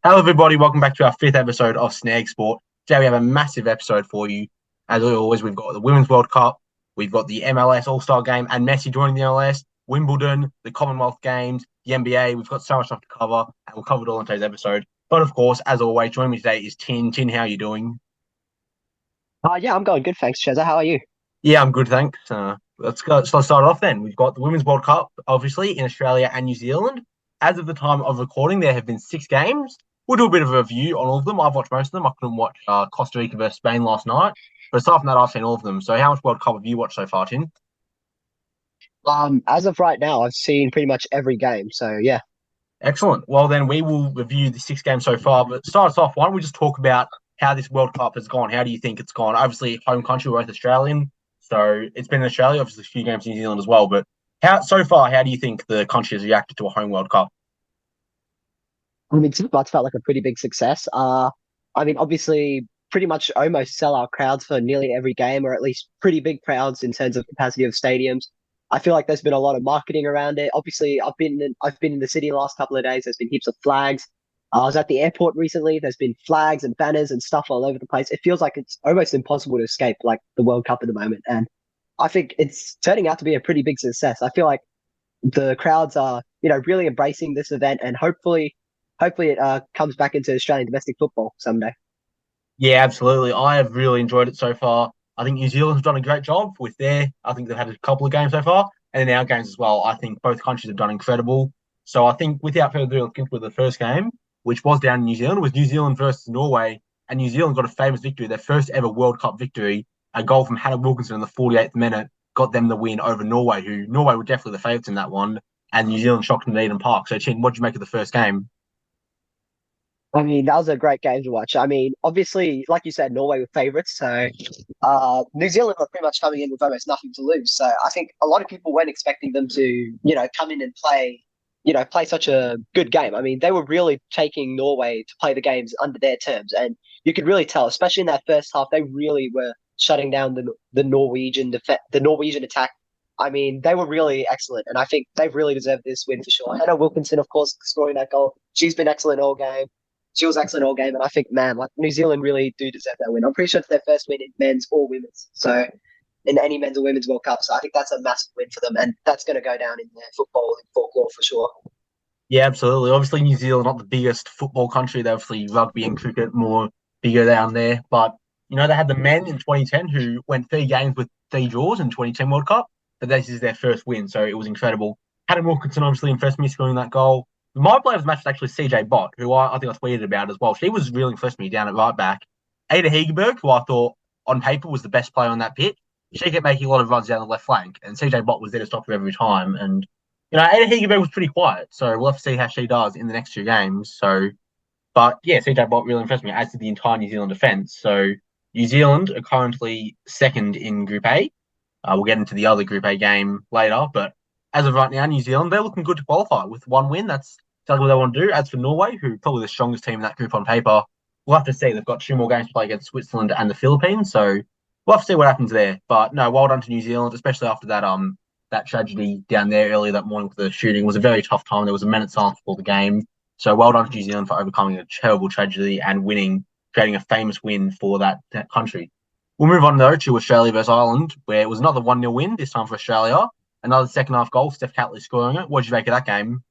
Hello, everybody. Welcome back to our fifth episode of Snag Sport. Today, we have a massive episode for you. As always, we've got the Women's World Cup, we've got the MLS All Star Game, and Messi joining the MLS, Wimbledon, the Commonwealth Games, the NBA. We've got so much stuff to cover, and we'll cover it all in today's episode. But of course, as always, joining me today is Tin. Tin, how are you doing? Yeah, I'm going good, thanks, Cheza. How are you? Yeah, I'm good, thanks. Let's go. So let's start off then. We've got the Women's World Cup, obviously, in Australia and New Zealand. As of the time of recording, there have been 6 games. We'll do a bit of a review on all of them. I've watched most of them. I couldn't watch Costa Rica versus Spain last night, but aside from that, I've seen all of them. So, how much World Cup have you watched so far, Tin? As of right now, I've seen pretty much every game. So yeah. Excellent. Well, then we will review the 6 games so far. But to start us off, why don't we just talk about how this World Cup has gone? How do you think it's gone? Obviously, home country, we're both Australian, so it's been in Australia. Obviously, a few games in New Zealand as well. But how so far? How do you think the country has reacted to a home World Cup? I mean, so far it's felt like a pretty big success. I mean, obviously, pretty much almost sell out crowds for nearly every game, or at least pretty big crowds in terms of capacity of stadiums. I feel like there's been a lot of marketing around it. Obviously, I've been in the city the last couple of days. There's been heaps of flags. I was at the airport recently. There's been flags and banners and stuff all over the place. It feels like it's almost impossible to escape like the World Cup at the moment, and I think it's turning out to be a pretty big success. I feel like the crowds are, really embracing this event, and hopefully it comes back into Australian domestic football someday. Yeah, absolutely. I have really enjoyed it so far. I think New Zealand's done a great job with their. I think they've had a couple of games so far, and in our games as well. I think both countries have done incredible. So I think without further ado, let's get with the first game, which was down in New Zealand, was New Zealand versus Norway, and New Zealand got a famous victory, their first ever World Cup victory. A goal from Hannah Wilkinson in the 48th minute got them the win over Norway, who Norway were definitely the favourites in that one, and New Zealand shocked them at Eden Park. So, Chin, what did you make of the first game? I mean, that was a great game to watch. I mean, obviously, like you said, Norway were favourites, so New Zealand were pretty much coming in with almost nothing to lose. So I think a lot of people weren't expecting them to, come in and play such a good game. I mean, they were really taking Norway to play the games under their terms, and you could really tell, especially in that first half, they really were shutting down the Norwegian attack. I mean, they were really excellent, and I think they've really deserved this win for sure. Hannah Wilkinson, of course, scoring that goal. She's been excellent all game. She was excellent all game, and I think, man, like New Zealand really do deserve that win. I'm pretty sure it's their first win in men's or women's. So in any men's or women's World Cup. So I think that's a massive win for them, and that's going to go down in their football and folklore for sure. Yeah, absolutely. Obviously, New Zealand not the biggest football country. They're obviously rugby and cricket more bigger down there. But they had the men in 2010 who went 3 games with 3 draws in 2010 World Cup. But this is their first win, so it was incredible. Hannah Wilkinson obviously impressed me scoring that goal. My player of the match was actually CJ Bott, who I think I tweeted about as well. She was really impressed me down at right back. Ada Hegerberg, who I thought on paper was the best player on that pitch, she kept making a lot of runs down the left flank, and CJ Bott was there to stop her every time. And Ada Hegerberg was pretty quiet, so we'll have to see how she does in the next 2 games. So, but yeah, CJ Bott really impressed me, as did the entire New Zealand defence. So, New Zealand are currently second in Group A. We'll get into the other Group A game later, but as of right now, New Zealand, they're looking good to qualify with one win. That's exactly what they want to do. As for Norway, who are probably the strongest team in that group on paper, we'll have to see. They've got 2 more games to play against Switzerland and the Philippines, so we'll have to see what happens there. But no, well done to New Zealand, especially after that tragedy down there earlier that morning with the shooting. It was a very tough time. There was a minute silence before the game. So well done to New Zealand for overcoming a terrible tragedy and winning, creating a famous win for that country. We'll move on though to Australia versus Ireland, where it was another 1-0 win, this time for Australia. Another second half goal, Steph Catley scoring it. What did you make of that game?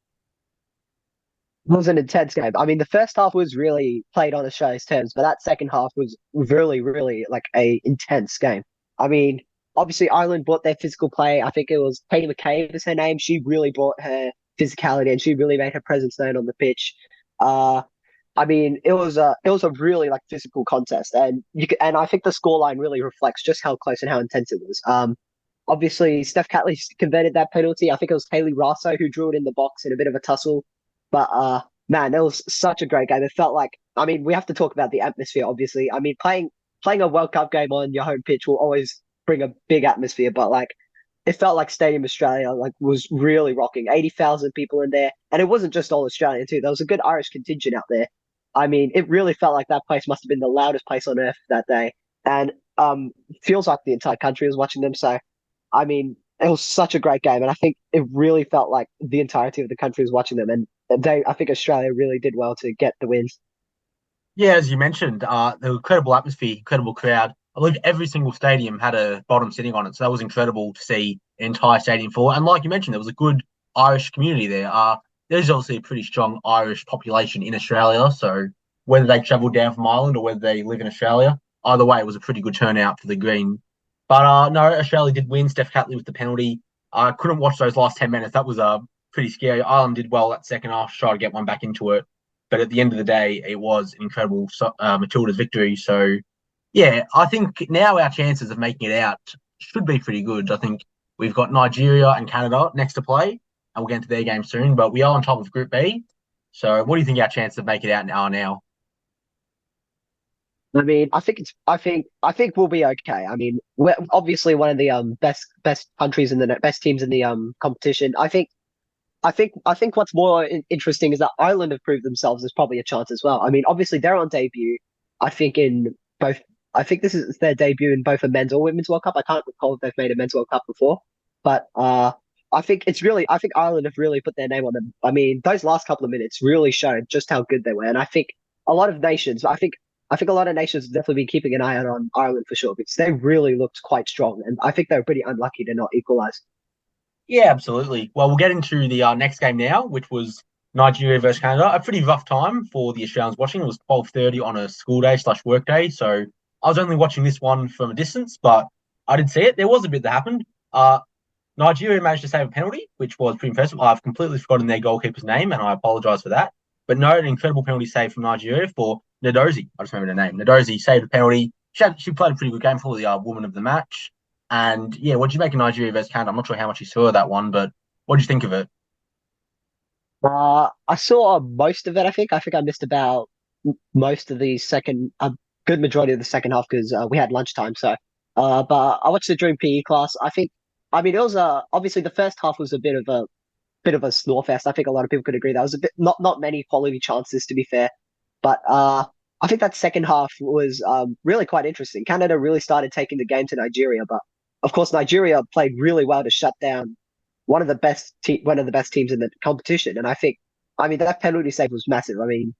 It was an intense game. I mean, the first half was really played on Australia's terms, but that second half was really, really like a intense game. I mean, obviously Ireland brought their physical play. I think it was Katie McCabe is her name. She really brought her physicality and she really made her presence known on the pitch. Uh, I mean, it was a really like physical contest, and and I think the scoreline really reflects just how close and how intense it was. Obviously Steph Catley converted that penalty. I think it was Kaylee Raso who drew it in the box in a bit of a tussle. But man, it was such a great game. It felt like, I mean, we have to talk about the atmosphere, obviously. I mean, playing a World Cup game on your home pitch will always bring a big atmosphere, but like it felt like Stadium Australia like was really rocking. 80,000 people in there. And it wasn't just all Australian too. There was a good Irish contingent out there. I mean, it really felt like that place must have been the loudest place on earth that day. And feels like the entire country was watching them. So I mean, it was such a great game, and I think it really felt like the entirety of the country was watching them. And I think Australia really did well to get the wins. Yeah, as you mentioned, the incredible atmosphere, incredible crowd. I believe every single stadium had a bottom sitting on it, so that was incredible to see an entire stadium full. And like you mentioned, there was a good Irish community there. There's obviously a pretty strong Irish population in Australia, so whether they travelled down from Ireland or whether they live in Australia, either way, it was a pretty good turnout for the Green. But no, Australia did win. Steph Catley with the penalty. I couldn't watch those last 10 minutes. That was pretty scary. Ireland did well that second half, try to get one back into it. But at the end of the day, it was an incredible Matilda's victory. So, yeah, I think now our chances of making it out should be pretty good. I think we've got Nigeria and Canada next to play, and we'll get into their game soon. But we are on top of Group B. So, what do you think our chances of making it out are now? I mean, I think we'll be okay. I mean, we're obviously one of the best countries in the best teams in the competition. I think what's more interesting is that Ireland have proved themselves as probably a chance as well. I mean, obviously they're on debut. I think in both. I think this is their debut in both a men's or women's World Cup. I can't recall if they've made a men's World Cup before, but I think it's really. I think Ireland have really put their name on them. I mean, those last couple of minutes really showed just how good they were, and I think a lot of nations. I think a lot of nations have definitely been keeping an eye out on Ireland for sure because they really looked quite strong, and I think they were pretty unlucky to not equalise. Yeah, absolutely. Well, we'll get into the next game now, which was Nigeria versus Canada. A pretty rough time for the Australians watching. It was 12:30 on a school day slash work day, so I was only watching this one from a distance, but I did see it. There was a bit that happened. Nigeria managed to save a penalty, which was pretty impressive. I've completely forgotten their goalkeeper's name, and I apologise for that. But no, an incredible penalty save from Nigeria for Nadozi. I just remember her name. Nadozi saved a penalty. She played a pretty good game for the woman of the match. And yeah, what did you make of Nigeria versus Canada? I'm not sure how much you saw of that one, but what did you think of it? I saw most of it. I think I missed about most of the second, a good majority of the second half because we had lunchtime. But I watched it during PE class. I mean, it was obviously the first half was a bit of a snore fest. I think a lot of people could agree that was a bit not many quality chances to be fair, but I think that second half was really quite interesting. Canada really started taking the game to Nigeria, but of course Nigeria played really well to shut down one of the best teams in the competition. And I mean, that penalty save was massive. I mean,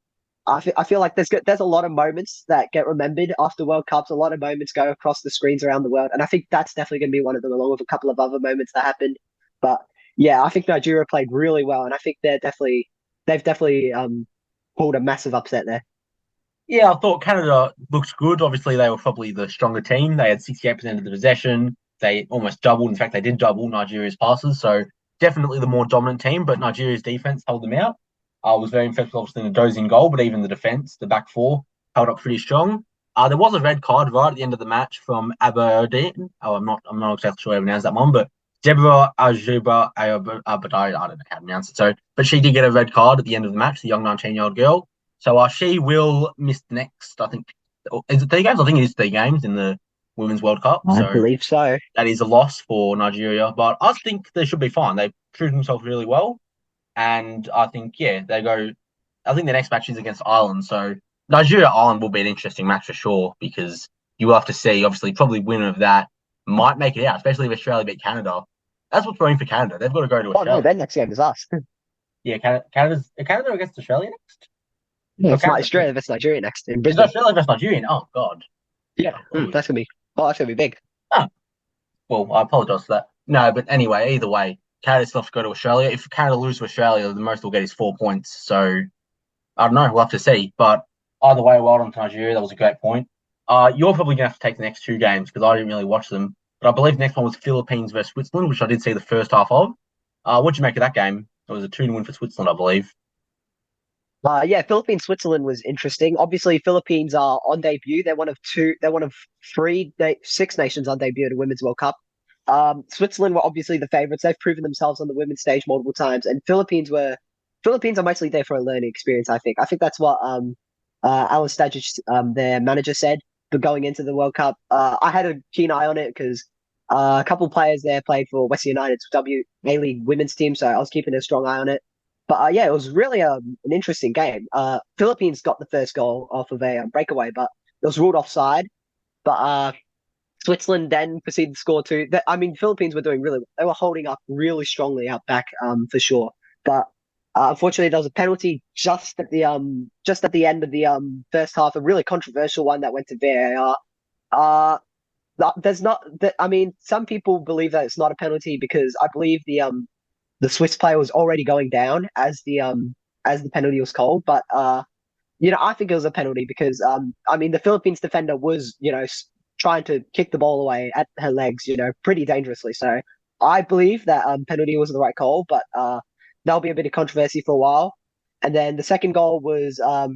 I feel like there's a lot of moments that get remembered after World Cups. A lot of moments go across the screens around the world, and I think that's definitely going to be one of them, along with a couple of other moments that happened. But yeah, I think Nigeria played really well, and I think they've definitely pulled a massive upset there. Yeah, I thought Canada looked good. Obviously, they were probably the stronger team. They had 68% of the possession. They almost doubled. In fact, they did double Nigeria's passes. So definitely the more dominant team, but Nigeria's defense held them out. I was very impressed, obviously, in the dozing goal, but even the defense, the back four, held up pretty strong. There was a red card right at the end of the match from Aberdeen. I'm not exactly sure how to pronounce that one, but Deborah Ajuba Aberdeen. I don't know how to pronounce it. So, but she did get a red card at the end of the match, the young 19-year-old girl. So she will miss the next, I think, is it 3 games? I think it is 3 games in the Women's World Cup. I So believe so. that is a loss for Nigeria. But I think they should be fine. They've proved themselves really well. And I think, yeah, I think the next match is against Ireland. So Nigeria Ireland will be an interesting match for sure because you will have to see, obviously, probably winner of that might make it out, especially if Australia beat Canada. That's what's going for Canada. They've got to go to Oh no, Australia. their next game is us. Yeah, Canada against Australia next? Yeah, Or it's not Canada Australia versus Nigeria next in It's Brisbane. Australia versus Nigerian. Oh God. Yeah, Oh, that's gonna be big. oh, well, I apologise for that. No, but anyway, either way, Canada still have to go to Australia. If Canada lose to Australia, the most we'll get is 4 points. So I don't know. We'll have to see. But either way, well done to Nigeria. That was a great point. You're probably gonna have to take the next 2 games because I didn't really watch them. But I believe the next one was Philippines versus Switzerland, which I did see the first half of. What'd you make of that game? It was a 2 win for Switzerland, I believe. Yeah, Philippines Switzerland was interesting. Obviously, Philippines are on debut. They're one of two. They're one of six nations on debut at a Women's World Cup. Switzerland were obviously the favorites. They've proven themselves on the women's stage multiple times, and Philippines are mostly there for a learning experience. I think that's what Alan Stajcic, their manager, said. But going into the World Cup, I had a keen eye on it because a couple players there played for West United's W A League women's team, so I was keeping a strong eye on it. But yeah, it was really an interesting game. Philippines got the first goal off of a breakaway, but it was ruled offside. But Switzerland then proceeded to score two. I mean, Philippines were doing really well. They were holding up really strongly out back for sure. But Unfortunately, there was a penalty just at the end of the first half, a really controversial one that went to VAR. Uh, there's not that. I mean, some people believe that it's not a penalty because I believe the Swiss player was already going down as the penalty was called. But I think it was a penalty because I mean, the Philippines defender was trying to kick the ball away at her legs, pretty dangerously. So I believe that penalty was the right call, but there'll be a bit of controversy for a while. And then the second goal was a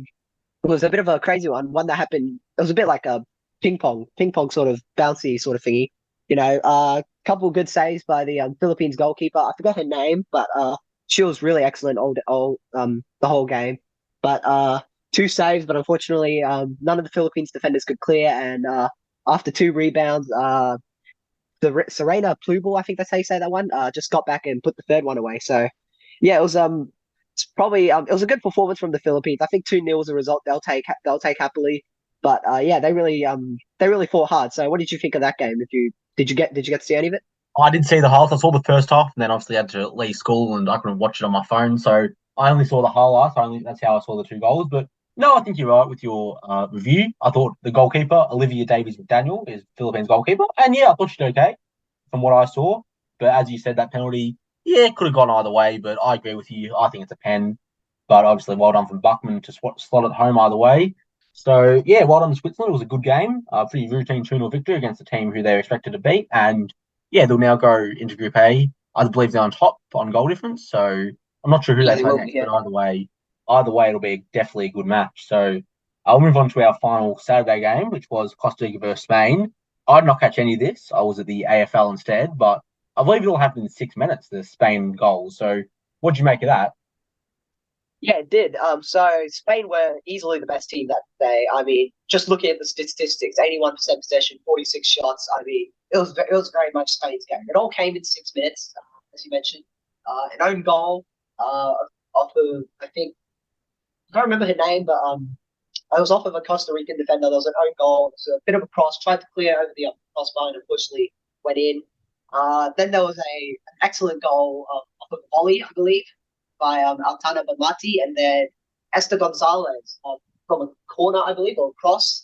bit of a crazy one that happened. It was a bit like a ping pong sort of bouncy sort of thingy. Couple of good saves by the Philippines goalkeeper. I forgot her name, but she was really excellent all the whole game. But two saves, but unfortunately, none of the Philippines defenders could clear. And after two rebounds, the Serena Plubel, I think that's how you say that one, just got back and put the third one away. So yeah, it's probably it was a good performance from the Philippines. I think 2-0 was a result they'll take happily. But yeah, they really fought hard. So what did you think of that game? Did you get to see any of it? I did see the highlights. I saw the first half, and then obviously had to leave school, and I couldn't watch it on my phone. So I only saw the highlights. That's how I saw the two goals. But no, I think you're right with your review. I thought the goalkeeper, Olivia Davies McDaniel, is Philippines goalkeeper, and yeah, I thought she did okay from what I saw. But as you said, that penalty, yeah, could have gone either way. But I agree with you. I think it's a pen. But obviously, well done from Buckman to slot it home either way. So yeah, well done to Switzerland. It was a good game. Pretty routine 2-0 victory against a team who they're expected to beat. And yeah, they'll now go into Group A. I believe they're on top on goal difference. So I'm not sure who Yeah, they they play will be. next, Yeah. but either way, it'll be definitely a good match. So I'll move on to our final Saturday game, which was Costa Rica versus Spain. I did not catch any of this. I was at the AFL instead, but I believe it all happened in 6 minutes, the Spain goal. So what do you make of that? Yeah, it did. So Spain were easily the best team that day. I mean, just looking at the statistics, 81% possession, 46 shots. I mean, it was very much Spain's game. It all came in 6 minutes, as you mentioned. An own goal off of, I think, I can't remember her name, but I was off of a Costa Rican defender. There was an own goal. It was a bit of a cross, tried to clear over the crossbar and unfortunately went in. Then there was an excellent goal off of a volley, I believe, by Altana Bamati, and then Esther Gonzalez from a corner, I believe, or a cross,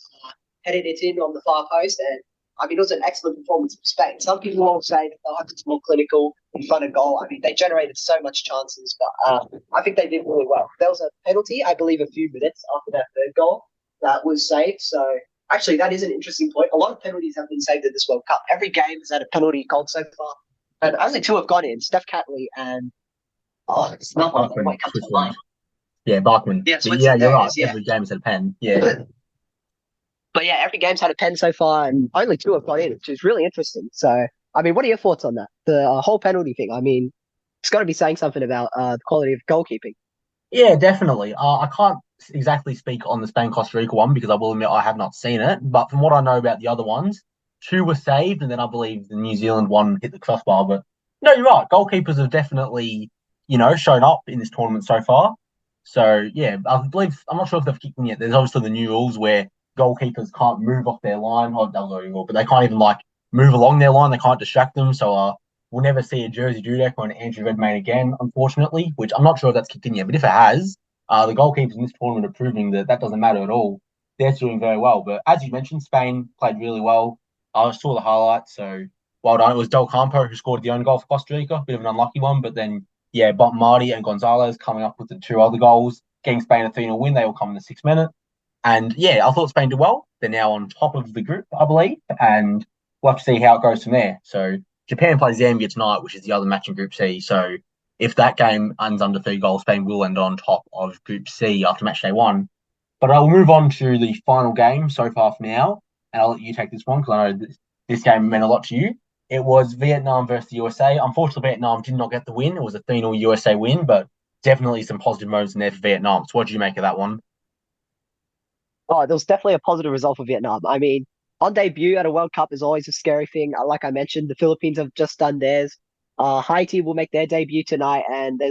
headed it in on the far post. And I mean, it was an excellent performance from Spain. Some people will say that it's more clinical in front of goal. I mean, they generated so much chances, but I think they did really well. There was a penalty, I believe, a few minutes after that third goal that was saved. So actually, that is an interesting point. A lot of penalties have been saved in this World Cup. Every game has had a penalty called so far, and only two have gone in: Steph Catley and it's not one that Bachman, might come to Switzerland. mind. Yeah, Bachman. Yeah, But yeah, Switzerland. you're There it right. is. Yeah, Every game's had a pen. Yeah. but yeah, every game's had a pen so far, and only two have gone in, which is really interesting. So, I mean, what are your thoughts on that? The whole penalty thing. I mean, it's got to be saying something about the quality of goalkeeping. Yeah, definitely. I can't exactly speak on the Spain Costa Rica one because I will admit I have not seen it. But from what I know about the other ones, two were saved, and then I believe the New Zealand one hit the crossbar. But no, you're right. Goalkeepers have definitely, shown up in this tournament so far. So yeah, I believe I'm not sure if they've kicked in yet. There's obviously the new rules where goalkeepers can't move off their line. Oh, that was already rule, but they can't even like move along their line. They can't distract them. So we'll never see a Jersey Dudek or an Andrew Redmayne again, unfortunately, which I'm not sure if that's kicked in yet. But if it has, the goalkeepers in this tournament are proving that that doesn't matter at all. They're doing very well. But as you mentioned, Spain played really well. I saw the highlights, so well done. It was Del Campo who scored the own goal for Costa Rica, bit of an unlucky one. But then, yeah, Marty and Gonzalez coming up with the two other goals, getting Spain a 3-0 win. They all come in the 6 minute. And yeah, I thought Spain did well. They're now on top of the group, I believe. And we'll have to see how it goes from there. So Japan plays Zambia tonight, which is the other match in Group C. So if that game ends under 3 goals, Spain will end on top of Group C after match day one. But I'll move on to the final game so far for now, and I'll let you take this one because I know this game meant a lot to you. It was Vietnam versus the USA. Unfortunately, Vietnam did not get the win. It was a 3-0 USA win, but definitely some positive moments in there for Vietnam. So what do you make of that one? Oh, there was definitely a positive result for Vietnam. I mean, on debut at a World Cup is always a scary thing. Like I mentioned, the Philippines have just done theirs. Haiti will make their debut tonight, and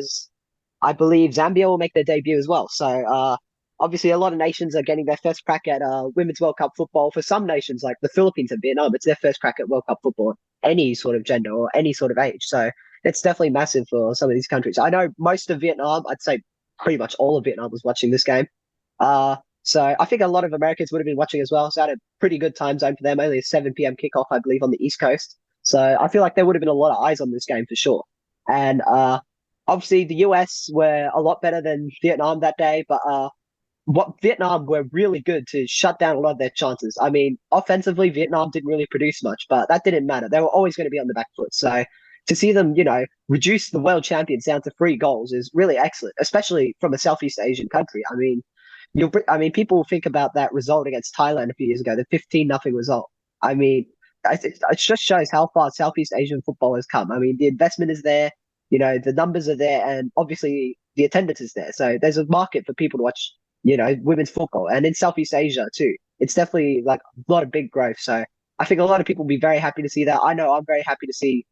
I believe Zambia will make their debut as well. So, obviously, a lot of nations are getting their first crack at Women's World Cup football. For some nations, like the Philippines and Vietnam, it's their first crack at World Cup football, any sort of gender or any sort of age. So, it's definitely massive for some of these countries. I know most of Vietnam, I'd say pretty much all of Vietnam was watching this game. So I think a lot of Americans would have been watching as well. So I had a pretty good time zone for them. Only a 7 p.m. kickoff, I believe, on the East Coast. So I feel like there would have been a lot of eyes on this game for sure. And obviously the US were a lot better than Vietnam that day, but what Vietnam were really good to shut down a lot of their chances. I mean, offensively, Vietnam didn't really produce much, but that didn't matter. They were always going to be on the back foot. So to see them, reduce the world champions down to 3 goals is really excellent, especially from a Southeast Asian country. People think about that result against Thailand a few years ago, the 15-0 result. I mean, it just shows how far Southeast Asian football has come. I mean, the investment is there, the numbers are there, and obviously the attendance is there. So there's a market for people to watch, women's football, and in Southeast Asia too. It's definitely like a lot of big growth. So I think a lot of people will be very happy to see that. I know I'm very happy to see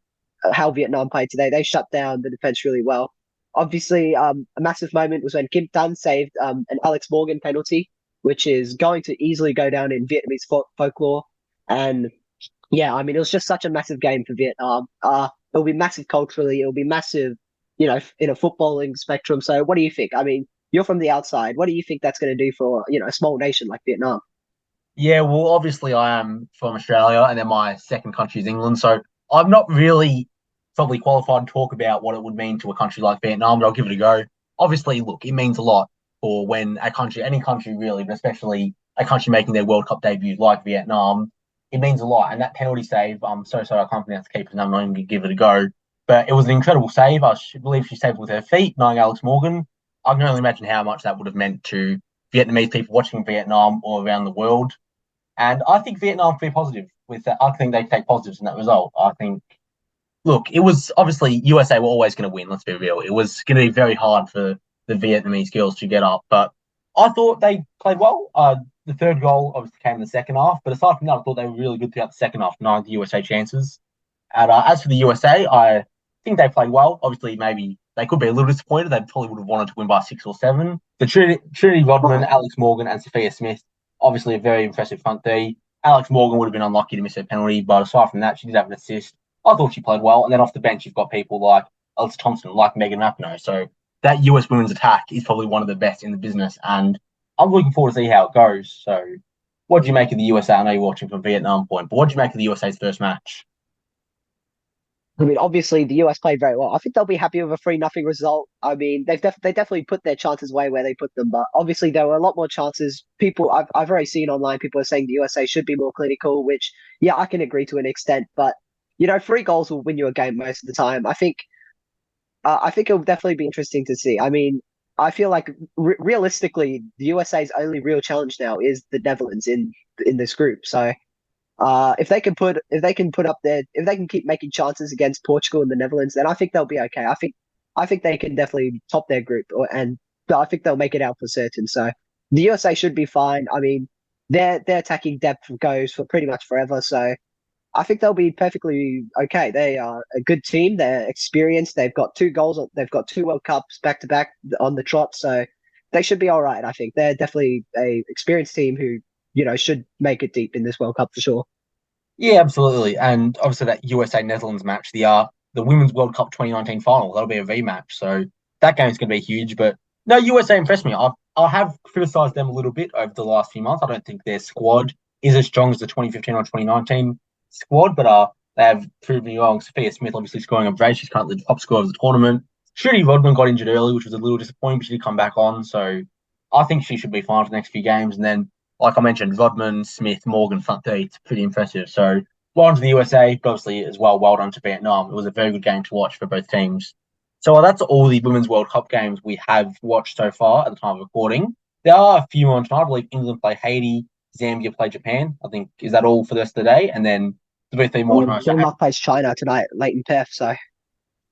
how Vietnam played today. They shut down the defense really well. Obviously, a massive moment was when Kim Tan saved an Alex Morgan penalty, which is going to easily go down in Vietnamese folklore. And yeah, I mean, it was just such a massive game for Vietnam. It'll be massive culturally. It'll be massive, in a footballing spectrum. So, what do you think? I mean, you're from the outside. What do you think that's going to do for a small nation like Vietnam? Yeah, well, obviously I am from Australia, and then my second country is England. So I'm not really probably qualified to talk about what it would mean to a country like Vietnam, but I'll give it a go. Obviously, look, it means a lot for when a country, any country really, but especially a country making their World Cup debut like Vietnam, it means a lot. And that penalty save, I'm so sorry I can't pronounce the keeper's name. I'm not even going to give it a go. But it was an incredible save. Believe she saved with her feet, knowing Alex Morgan. I can only imagine how much that would have meant to Vietnamese people watching Vietnam all around the world. And I think Vietnam will be positive with that. I think they take positives in that result. I think, look, it was obviously USA were always going to win. Let's be real. It was going to be very hard for the Vietnamese girls to get up, but I thought they played well. The third goal obviously came in the second half, but aside from that, I thought they were really good throughout the second half, denying the USA chances. And as for the USA, I think they played well. Obviously, maybe they could be a little disappointed. They probably would have wanted to win by 6 or 7. The Trinity Rodman, Alex Morgan, and Sophia Smith, obviously a very impressive front three. Alex Morgan would have been unlucky to miss her penalty, but aside from that, she did have an assist. I thought she played well. And then off the bench, you've got people like Elsa Thompson, like Megan Rapinoe. So that US women's attack is probably one of the best in the business. And I'm looking forward to see how it goes. So what do you make of the USA? I know you're watching from Vietnam point, but what do you make of the USA's first match? I mean, obviously the US played very well. I think they'll be happy with a 3-0 result. I mean, they definitely put their chances away where they put them, but obviously there were a lot more chances. I've already seen online people are saying the USA should be more clinical, which yeah, I can agree to an extent, but 3 goals will win you a game most of the time. I think it'll definitely be interesting to see. I mean, I feel like realistically, the USA's only real challenge now is the Netherlands in this group. So if they can keep making chances against Portugal and the Netherlands, then I think they'll be okay. I think they can definitely top their group, and I think they'll make it out for certain. So the USA should be fine. I mean, their attacking depth goes for pretty much forever. So I think they'll be perfectly okay. They are a good team. They're experienced. They've got 2 goals. They've got 2 World Cups back to back on the trot. So they should be all right. I think they're definitely a experienced team who should make it deep in this World Cup for sure. Yeah, absolutely. And obviously that USA Netherlands match, the Women's World Cup 2019 final, that'll be a rematch. So that game's going to be huge. But no, USA impressed me. I have criticised them a little bit over the last few months. I don't think their squad is as strong as the 2015 or 2019 squad, but they have proved me wrong. Sophia Smith obviously scoring a brace. She's currently the top scorer of the tournament. Trudy Rodman got injured early, which was a little disappointing, but she did come back on. So I think she should be fine for the next few games. And then like I mentioned, Rodman, Smith, Morgan, front three, it's pretty impressive. So well done to the USA, but obviously as well done to Vietnam. It was a very good game to watch for both teams. So that's all the Women's World Cup games we have watched so far at the time of recording. There are a few more tonight. I believe England play Haiti, Zambia play Japan. I think, is that all for the rest of the day? And then the big thing more tomorrow. Denmark plays China tonight, late in Perth. So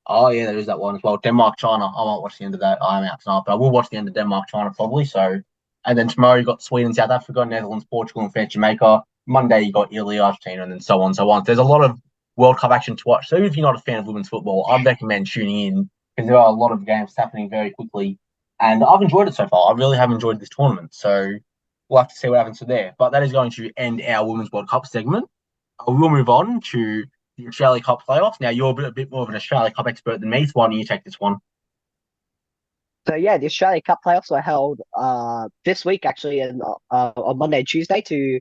Oh yeah, there is that one as well. Denmark, China. I won't watch the end of that. I'm out tonight, but I will watch the end of Denmark, China probably. So, and then tomorrow you got Sweden, South Africa, Netherlands, Portugal, and France, Jamaica. Monday you got Italy, Argentina, and then so on and so on. There's a lot of World Cup action to watch. So even if you're not a fan of women's football, I'd recommend tuning in because there are a lot of games happening very quickly, and I've enjoyed it so far. I really have enjoyed this tournament. So we'll have to see what happens from there. But that is going to end our Women's World Cup segment. We'll move on to the Australia Cup playoffs. Now you're a bit more of an Australia Cup expert than me, so why don't you take this one? So yeah, the Australia Cup playoffs were held this week actually, and on Monday and Tuesday to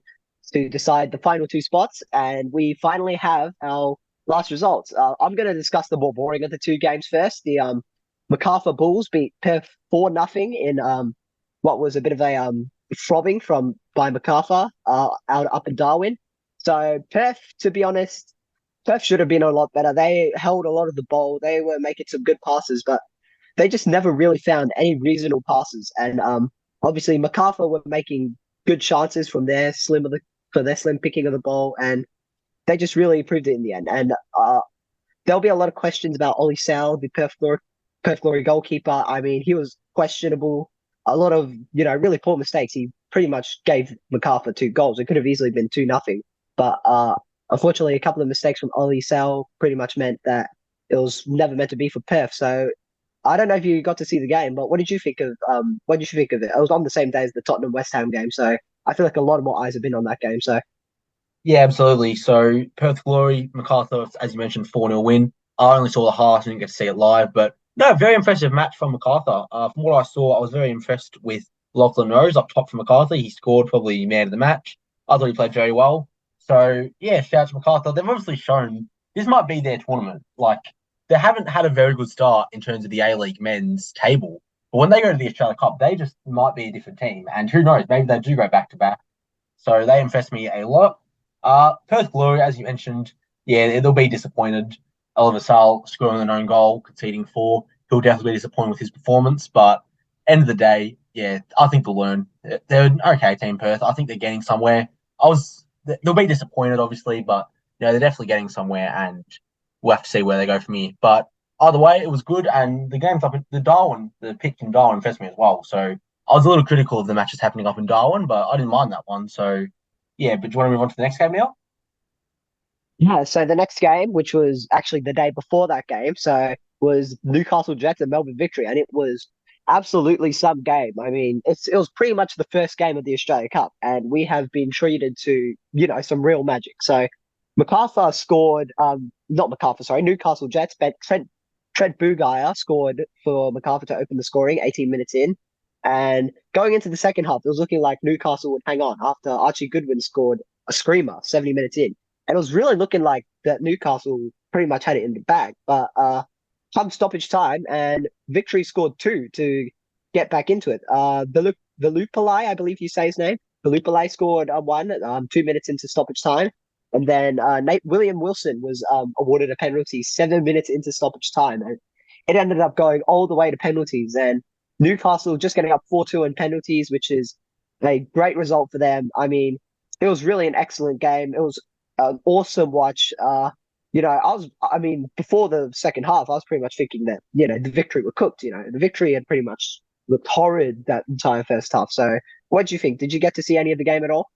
decide the final two spots, and we finally have our last results. I'm going to discuss the more boring of the two games first. The Macarthur Bulls beat Perth 4-0 in what was a bit of a throbbing from by Macarthur out up in Darwin. So Perth, to be honest, Perth should have been a lot better. They held a lot of the ball. They were making some good passes, but they just never really found any reasonable passes. And obviously MacArthur were making good chances from their slim picking of the ball, and they just really improved it in the end. And there'll be a lot of questions about Ollie Sal, the Perth Glory goalkeeper. I mean, he was questionable. A lot of really poor mistakes. He pretty much gave MacArthur two goals. It could have easily been 2-0, but unfortunately, a couple of mistakes from Ollie Sal pretty much meant that it was never meant to be for Perth. So I don't know if you got to see the game, but what did you think of it? It was on the same day as the Tottenham West Ham game, so I feel like a lot more eyes have been on that game. So Yeah, absolutely. So Perth Glory, MacArthur, as you mentioned, 4-0 win. I only saw the highlights, didn't get to see it live, but no, very impressive match from MacArthur. From what I saw, I was very impressed with Lachlan Rose up top for MacArthur. He scored probably man of the match. I thought he played very well. So yeah, shout out to MacArthur. They've obviously shown this might be their tournament. Like they haven't had a very good start in terms of the A League men's table. But when they go to the Australia Cup, they just might be a different team. And who knows, maybe they do go back to back. So they impressed me a lot. Perth Glory, as you mentioned, yeah, they'll be disappointed. Oliver Sal scoring an own goal, conceding four. He'll definitely be disappointed with his performance. But end of the day, yeah, I think they'll learn. They're an okay team, Perth. I think they're getting somewhere. They'll be disappointed, obviously, but they're definitely getting somewhere, and we'll have to see where they go from here. But either way, it was good, and the game's up in the Darwin, the pitch in Darwin impressed me as well. So I was a little critical of the matches happening up in Darwin, but I didn't mind that one. So yeah, but do you want to move on to the next game now? yeah, so the next game, which was actually the day before that game, so was Newcastle Jets and Melbourne Victory, and it was absolutely some game. I mean, it was pretty much the first game of the Australia Cup, and we have been treated to some real magic. So MacArthur scored, not MacArthur, sorry, Newcastle Jets, but Trent Bugaya scored for MacArthur to open the scoring 18 minutes in. And going into the second half, it was looking like Newcastle would hang on after Archie Goodwin scored a screamer 70 minutes in. And it was really looking like that Newcastle pretty much had it in the bag. But come stoppage time, and Victory scored two to get back into it. The Lupulai, I believe you say his name. The Lupulai scored one 2 minutes into stoppage time. And then William Wilson was awarded a penalty 7 minutes into stoppage time. And it ended up going all the way to penalties. And Newcastle just getting up 4-2 in penalties, which is a great result for them. I mean, it was really an excellent game. It was an awesome watch. I mean, before the second half, I was pretty much thinking that, the Victory were cooked. The Victory had pretty much looked horrid that entire first half. So what do you think? Did you get to see any of the game at all?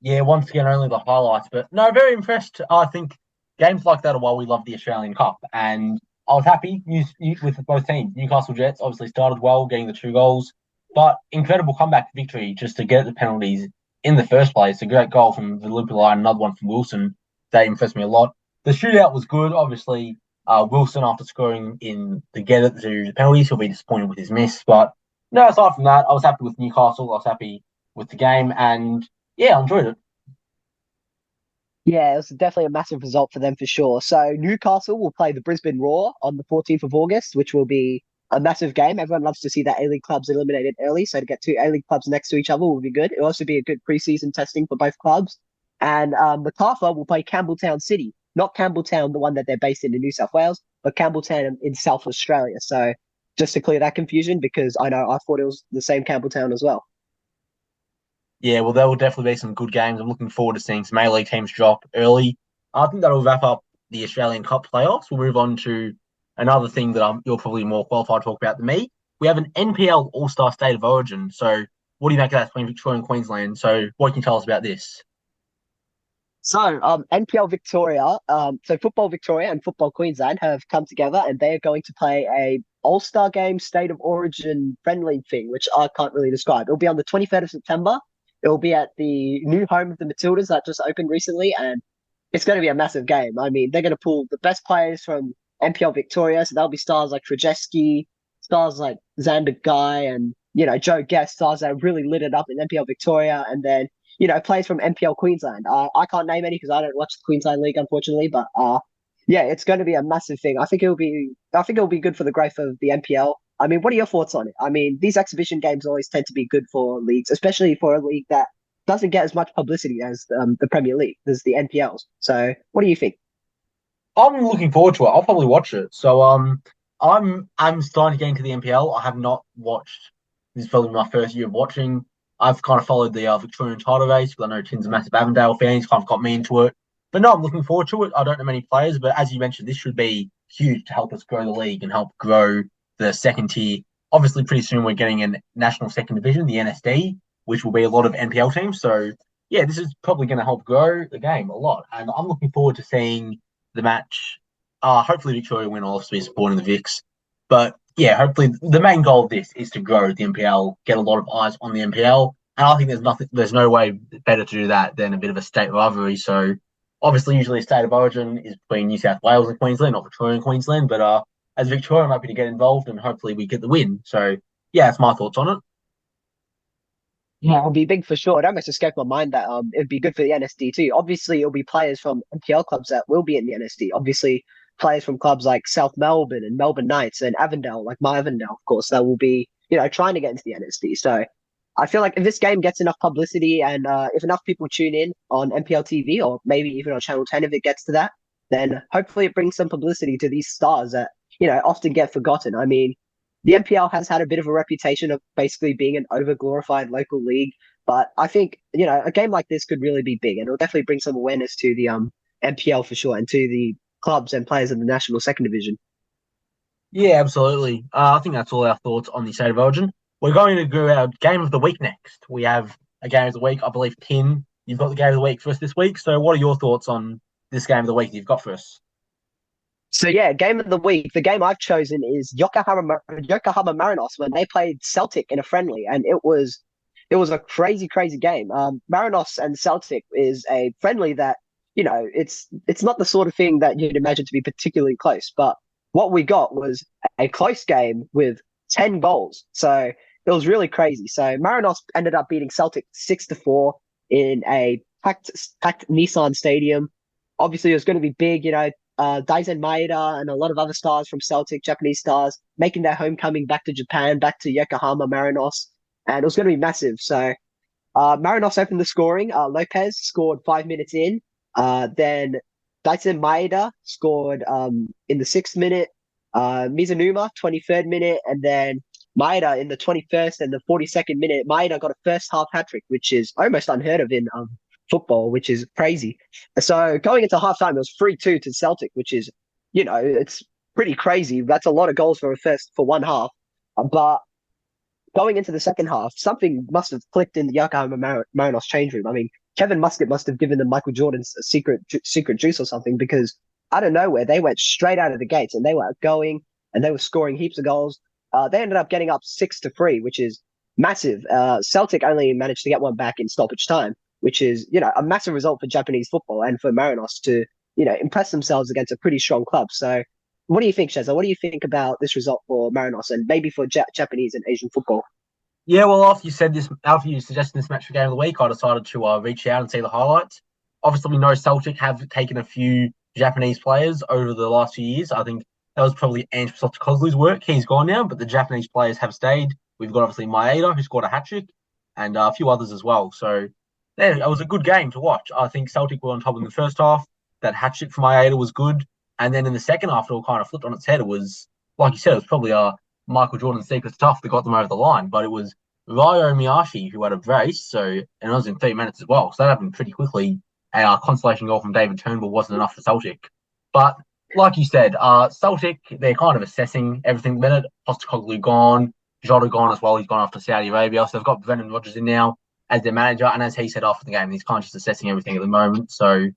Yeah, once again, only the highlights, but no, very impressed. I think games like that are why we love the Australian Cup, and I was happy with both teams. Newcastle Jets obviously started well, getting the two goals, but incredible comeback victory just to get the penalties in the first place. A great goal from the Liverpool line, another one from Wilson. They impressed me a lot. The shootout was good. Obviously, Wilson, after scoring in the get it to the penalties, he'll be disappointed with his miss. But no, aside from that, I was happy with Newcastle. I was happy with the game, and yeah, I enjoyed it. Yeah, it was definitely a massive result for them for sure. So Newcastle will play the Brisbane Roar on the 14th of August, which will be a massive game. Everyone loves to see that A-League clubs eliminated early, so to get two A-League clubs next to each other will be good. It'll also be a good preseason testing for both clubs. And Macarthur will play Campbelltown City, not Campbelltown, the one that they're based in New South Wales, but Campbelltown in South Australia. So just to clear that confusion, because I thought it was the same Campbelltown as well. Yeah, well, there will definitely be some good games. I'm looking forward to seeing some A-League teams drop early. I think that'll wrap up the Australian Cup playoffs. We'll move on to another thing that you're probably more qualified to talk about than me. We have an NPL All-Star State of Origin. So what do you make of that between Victoria and Queensland? So what can you tell us about this? So, NPL Victoria, so Football Victoria and Football Queensland have come together, and they are going to play a All-Star Game State of Origin friendly thing, which I can't really describe. It'll be on the 23rd of September. It'll be at the new home of the Matildas that just opened recently, and it's going to be a massive game. I mean, they're going to pull the best players from NPL Victoria, so there'll be stars like Krajewski, stars like Xander Guy, and Joe Guest, stars that have really lit it up in NPL Victoria, and then players from NPL Queensland. I can't name any because I don't watch the Queensland League, unfortunately, but yeah, it's going to be a massive thing. I think it'll be good for the growth of the NPL. I mean, what are your thoughts on it? I mean, these exhibition games always tend to be good for leagues, especially for a league that doesn't get as much publicity as the Premier League, as the NPLs. So, what do you think? I'm looking forward to it. I'll probably watch it. So I'm starting to get into the NPL. I have not watched. This is probably my first year of watching. I've kind of followed the Victorian title race because I know Tim's a massive Avondale fan. He's kind of got me into it. But no, I'm looking forward to it. I don't know many players, but as you mentioned, this should be huge to help us grow the league and help grow the second tier. Obviously, pretty soon we're getting a national second division, the NSD, which will be a lot of NPL teams. So yeah, this is probably going to help grow the game a lot, and I'm looking forward to seeing the match. Hopefully Victoria win. I'll also be supporting the Vics. But yeah, hopefully the main goal of this is to grow the NPL, get a lot of eyes on the NPL. And I think there's no way better to do that than a bit of a state rivalry. So obviously usually a state of origin is between New South Wales and Queensland, not Victoria and Queensland. But as Victoria, I'm happy to get involved and hopefully we get the win. So yeah, that's my thoughts on it. Yeah, it'll be big for sure. It almost escaped my mind that it'd be good for the NSD too. Obviously, it'll be players from NPL clubs that will be in the NSD. Obviously, players from clubs like South Melbourne and Melbourne Knights and Avondale, like my Avondale, of course, that will be trying to get into the NSD. So I feel like if this game gets enough publicity and if enough people tune in on NPL TV or maybe even on Channel 10 if it gets to that, then hopefully it brings some publicity to these stars that often get forgotten. I mean, the NPL has had a bit of a reputation of basically being an over glorified local league, but I think a game like this could really be big, and it'll definitely bring some awareness to the NPL for sure, and to the clubs and players in the national second division. Yeah, absolutely. I think that's all our thoughts on the state of origin. We're going to do our game of the week next. We have a game of the week. I believe, Tim, you've got the game of the week for us this week. So, what are your thoughts on this game of the week that you've got for us? So yeah, game of the week. The game I've chosen is Yokohama Marinos when they played Celtic in a friendly, and it was a crazy, crazy game. Marinos and Celtic is a friendly that it's not the sort of thing that you'd imagine to be particularly close, but what we got was a close game with 10 goals. So it was really crazy. So Marinos ended up beating Celtic 6-4 in a packed Nissan Stadium. Obviously, it was going to be big. Daisen Maeda and a lot of other stars from Celtic, Japanese stars, making their homecoming back to Japan, back to Yokohama Marinos, and it was going to be massive. So Marinos opened the scoring. Lopez scored 5 minutes in. Then Daisen Maeda scored in the 6th minute. Mizunuma, 23rd minute, and then Maeda in the 21st and the 42nd minute. Maeda got a first half hat trick, which is almost unheard of in football, which is crazy. So going into halftime, it was 3-2 to Celtic, which is, it's pretty crazy. That's a lot of goals for one half. But going into the second half, something must have clicked in the Yokohama Marinos change room. I mean, Kevin Muscat must have given them Michael Jordan's secret juice or something because out of nowhere they went straight out of the gates and they were going and they were scoring heaps of goals. They ended up getting up 6-3, which is massive. Celtic only managed to get one back in stoppage time, which is a massive result for Japanese football and for Marinos to impress themselves against a pretty strong club. So what do you think, Sheza? What do you think about this result for Marinos and maybe for Japanese and Asian football? Yeah, well, after you suggested this match for game of the week, I decided to reach out and see the highlights. Obviously, we know Celtic have taken a few Japanese players over the last few years. I think that was probably Ange Postecoglou's work. He's gone now, but the Japanese players have stayed. We've got obviously Maeda, who scored a hat trick, and a few others as well. So yeah, it was a good game to watch. I think Celtic were on top in the first half. That hat trick from Maeda was good, and then in the second half, it all kind of flipped on its head. It was like you said, it was probably Michael Jordan's secret stuff that got them over the line, but it was Ryo Miyashi who had a brace, and it was in 3 minutes as well. So that happened pretty quickly. A consolation goal from David Turnbull wasn't enough for Celtic. But like you said, Celtic, they're kind of assessing everything at the minute. Postecoglou gone, Jota gone as well. He's gone off to Saudi Arabia. So they've got Brendan Rodgers in now as their manager. And as he said after the game, he's kind of just assessing everything at the moment. So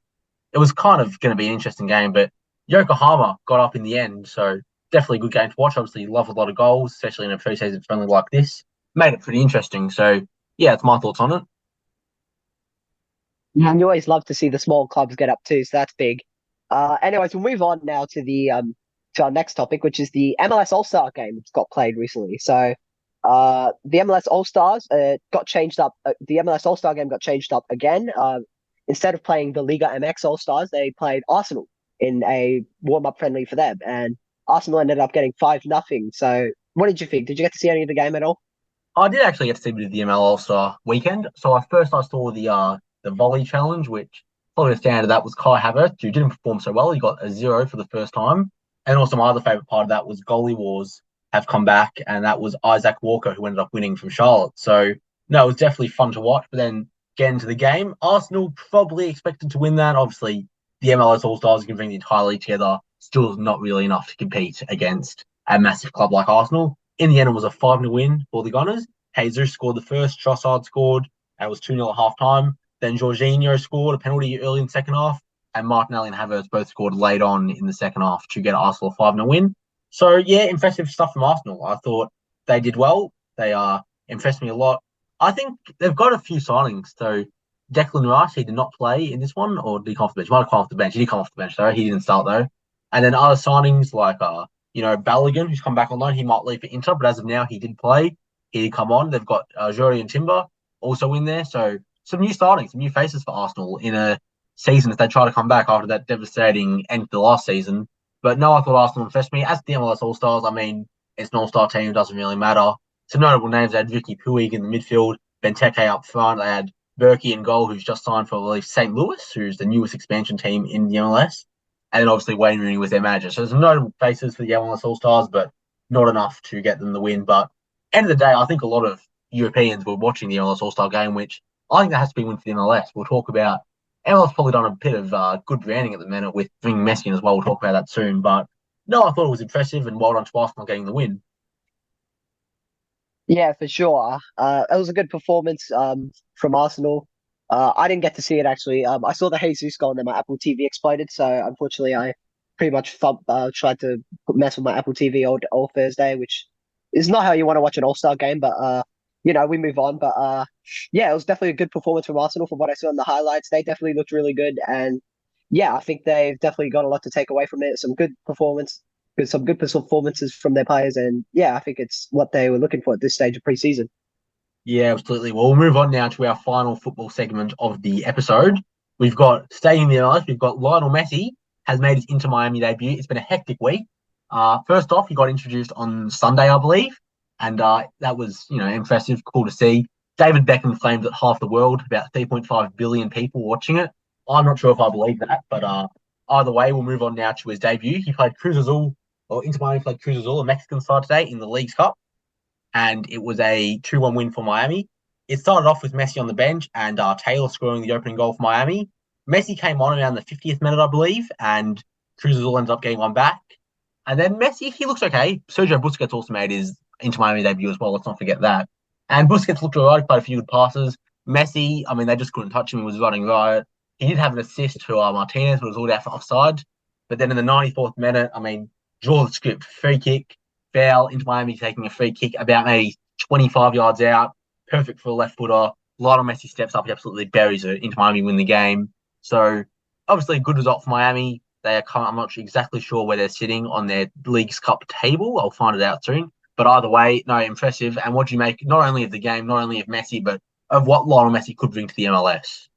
it was kind of going to be an interesting game, but Yokohama got up in the end. So definitely a good game to watch. Obviously, you love a lot of goals, especially in a pre-season friendly like this. Made it pretty interesting. So yeah, it's my thoughts on it. Yeah, and you always love to see the small clubs get up too, so that's big. Anyways, we'll move on now to our next topic, which is the MLS All-Star game that's got played recently. So, the MLS All-Stars got changed up. The MLS All-Star game got changed up again. Instead of playing the Liga MX All-Stars, they played Arsenal in a warm-up friendly for them, and Arsenal ended up getting 5-0. So, what did you think? Did you get to see any of the game at all? I did actually get to see a bit of the ML All Star weekend. So at first I saw the volley challenge, which probably the standard of that was Kai Havertz, who didn't perform so well. He got a zero for the first time. And also my other favourite part of that was goalie wars have come back, and that was Isaac Walker who ended up winning from Charlotte. So no, it was definitely fun to watch. But then getting into the game, Arsenal probably expected to win that. Obviously, the MLS All Stars can bring the entire league together. Still not really enough to compete against a massive club like Arsenal. In the end, it was a 5-0 win for the Gunners. Jesus scored the first, Trossard scored, and it was 2-0 at half time. Then Jorginho scored a penalty early in the second half, and Martinelli and Havertz both scored late on in the second half to get Arsenal a 5-0 win. So, yeah, impressive stuff from Arsenal. I thought they did well. They impressed me a lot. I think they've got a few signings. So, Declan Rice, he did not play in this one, or did he come off the bench? He might have come off the bench. He did come off the bench, though. He didn't start, though. And then other signings like, Balogun, who's come back on loan. He might leave for Inter, but as of now, he did play. He did come on. They've got Jori and Timber also in there. So some new startings, some new faces for Arsenal in a season as they try to come back after that devastating end of the last season. But no, I thought Arsenal impressed me. As the MLS All Stars, I mean, it's an All Star team, it doesn't really matter. Some notable names, they had Ricky Puig in the midfield, Benteke up front. They had Berkey in goal, who's just signed for, I believe, St. Louis, who's the newest expansion team in the MLS. And then obviously Wayne Rooney was their manager. So there's some notable faces for the MLS All Stars, but not enough to get them the win. But end of the day, I think a lot of Europeans were watching the MLS All Star game, which I think that has to be a win for the MLS. We'll talk about MLS probably done a bit of good branding at the minute with bringing Messi in as well. We'll talk about that soon. But no, I thought it was impressive and well done to Arsenal getting the win. Yeah, for sure. It was a good performance from Arsenal. I didn't get to see it actually. I saw the Jesus goal and then my Apple TV exploded, so unfortunately I pretty much tried to mess with my Apple TV all Thursday, which is not how you want to watch an All-Star game, but we move on. But yeah, it was definitely a good performance from Arsenal from what I saw in the highlights. They definitely looked really good, and yeah, I think they've definitely got a lot to take away from it. Some good performances from their players, and yeah, I think it's what they were looking for at this stage of preseason. Yeah, absolutely. Well, we'll move on now to our final football segment of the episode. We've got staying in the MLS. We've got Lionel Messi has made his Inter Miami debut. It's been a hectic week. First off, he got introduced on Sunday, I believe, and that was impressive, cool to see. David Beckham claimed that half the world, about 3.5 billion people watching it. I'm not sure if I believe that, but either way, we'll move on now to his debut. He played Cruz Azul, or Inter Miami played Cruz Azul, a Mexican side today in the Leagues Cup, and it was a 2-1 win for Miami. It started off with Messi on the bench and Taylor scoring the opening goal for Miami. Messi came on around the 50th minute, I believe, and Cruz Azul ends up getting one back. And then Messi, he looks okay. Sergio Busquets also made his Inter Miami debut as well. Let's not forget that. And Busquets looked all right. He played a few good passes. Messi, I mean, they just couldn't touch him. He was running riot. He did have an assist to Martinez, but it was all out for offside. But then in the 94th minute, I mean, draw the script, free kick, foul, into Miami taking a free kick about maybe 25 yards out. Perfect for a left footer. Lionel Messi steps up, he absolutely buries it. Into Miami win the game. So obviously a good result for Miami. I'm not exactly sure where they're sitting on their Leagues Cup table. I'll find it out soon. But either way, no, impressive. And what do you make not only of the game, not only of Messi, but of what Lionel Messi could bring to the MLS?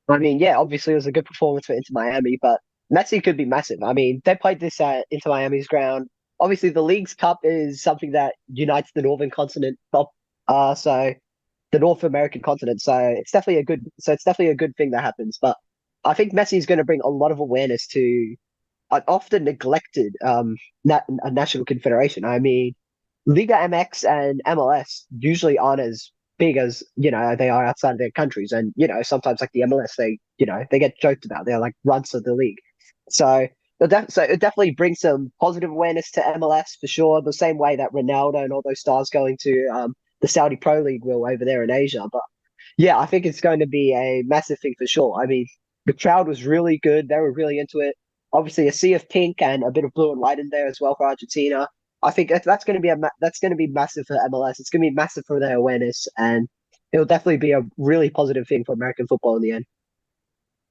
I mean, yeah, obviously it was a good performance for Inter Miami, but Messi could be massive. I mean, they played this at Inter Miami's ground. Obviously, the League's Cup is something that unites the Northern Continent, so the North American continent. It's definitely a good thing that happens. But I think Messi is going to bring a lot of awareness to an often neglected a national confederation. I mean, Liga MX and MLS usually aren't as big as they are outside of their countries, and sometimes like the MLS, they get joked about. They're like runts of the league. So it definitely brings some positive awareness to MLS for sure. The same way that Ronaldo and all those stars going to the Saudi Pro League will over there in Asia. But yeah, I think it's going to be a massive thing for sure. I mean, the crowd was really good. They were really into it. Obviously, a sea of pink and a bit of blue and white in there as well for Argentina. I think that's going to be massive for MLS. It's going to be massive for their awareness, and it'll definitely be a really positive thing for American football in the end.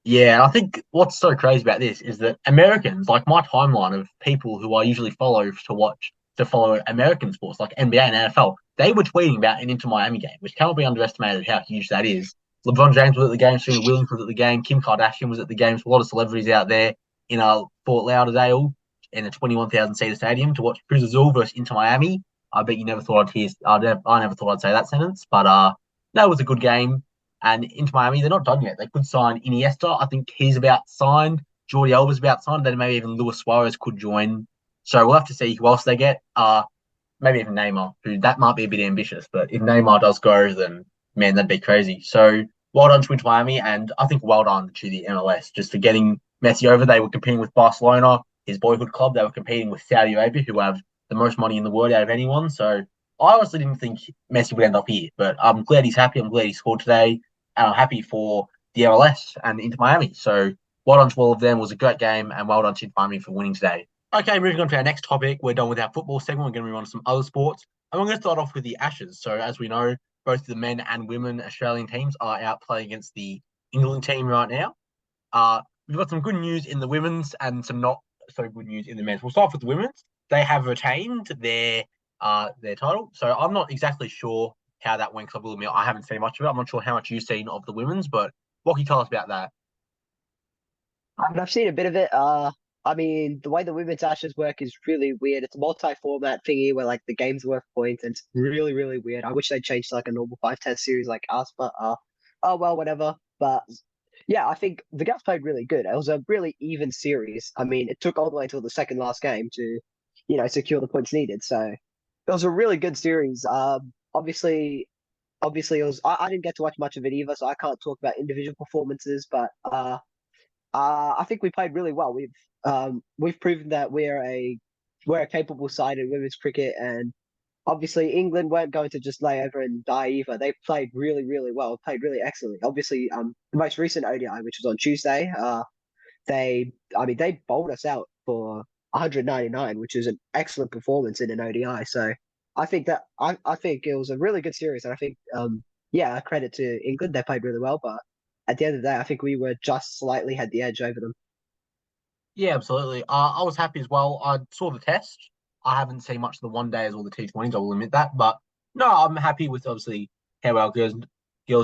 Yeah, and I think what's so crazy about this is that Americans, like my timeline of people who I usually follow to follow American sports like NBA and NFL, they were tweeting about an Inter Miami game, which cannot be underestimated how huge that is. LeBron James was at the game, Serena Williams was at the game, Kim Kardashian was at the game, so a lot of celebrities out there in Fort Lauderdale in a 21,000 seater stadium to watch Cruz Azul versus Inter Miami. I bet you never thought I'd hear. I never thought I'd say that sentence, but that was a good game. And into Miami, they're not done yet. They could sign Iniesta. I think he's about signed. Jordi Alba's about signed. Then maybe even Luis Suarez could join. So we'll have to see who else they get. Maybe even Neymar, who that might be a bit ambitious. But if Neymar does go, then man, that'd be crazy. So well done to Inter Miami, and I think well done to the MLS just for getting Messi over. They were competing with Barcelona, his boyhood club. They were competing with Saudi Arabia, who have the most money in the world out of anyone. So I honestly didn't think Messi would end up here, but I'm glad he's happy. I'm glad he scored today, and I'm happy for the MLS and Inter Miami. So well done to all of them. It was a great game, and well done to Inter Miami for winning today. Okay, moving on to our next topic. We're done with our football segment. We're going to move on to some other sports. And we're going to start off with the Ashes. So, as we know, both the men and women Australian teams are out playing against the England team right now. We've got some good news in the women's and some not so good news in the men's. We'll start with the women's. They have retained their title. So, I'm not exactly sure how that went. Because I haven't seen much of it. I'm not sure how much you've seen of the women's, but what can you tell us about that? I've seen a bit of it. I mean, the way the women's Ashes work is really weird. It's a multi-format thingy where like the game's worth points, and it's really, really weird. I wish they changed to like a normal five-test series like us, but oh well, whatever. But yeah, I think the girls played really good. It was a really even series. I mean, it took all the way until the second last game to, secure the points needed. So it was a really good series. Obviously, it was. I didn't get to watch much of it either, so I can't talk about individual performances, but I think we played really well. We've proven that we're a capable side in women's cricket, and obviously England weren't going to just lay over and die either. They played really, really well, played really excellently. Obviously, the most recent ODI, which was on Tuesday, they bowled us out for 199, which is an excellent performance in an ODI. So I think it was a really good series, and I think yeah, credit to England, they played really well, but at the end of the day, I think we were just slightly had the edge over them. Yeah, absolutely. I was happy as well. I saw the test. I haven't seen much of the one days or the T20s. I will admit that, but no, I'm happy with obviously how our girls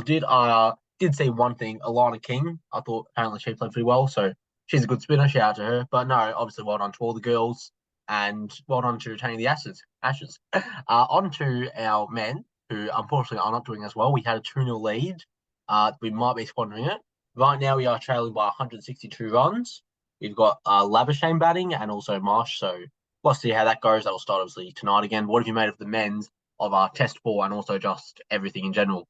did. I did see one thing, Alana King. I thought apparently she played pretty well, so she's a good spinner. Shout out to her. But no, obviously well done to all the girls, and well done to retaining the Ashes. Ashes. On to our men, who unfortunately are not doing as well. We had a 2-0 lead. We might be squandering it. Right now, we are trailing by 162 runs. We've got Labuschagne batting and also Marsh. So we'll see how that goes. That will start obviously tonight again. What have you made of the men's of our test ball and also just everything in general?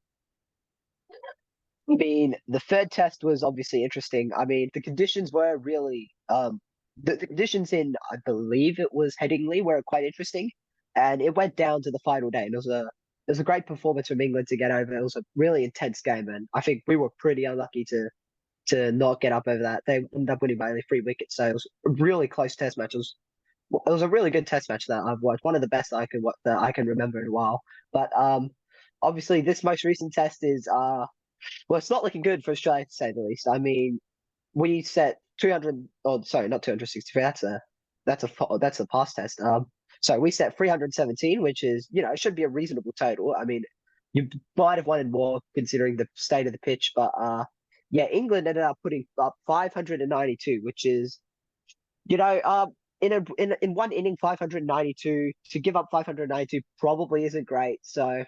I mean, the third test was obviously interesting. I mean, the conditions were really the conditions in I believe it was Headingley were quite interesting, and it went down to the final day, and it was a great performance from England to get over. It was a really intense game, and I think we were pretty unlucky to not get up over that. They ended up winning by only 3 wickets, so it was a really close test match. It was a really good test match that I've watched, one of the best that I can remember in a while. But obviously this most recent test is well, it's not looking good for Australia to say the least. I mean, we set 200, oh sorry, not 263. That's a pass test. So we set 317, which is it should be a reasonable total. I mean, you might have wanted more considering the state of the pitch, but yeah, England ended up putting up 592, which is you know in one inning 592 to give up 592 probably isn't great. So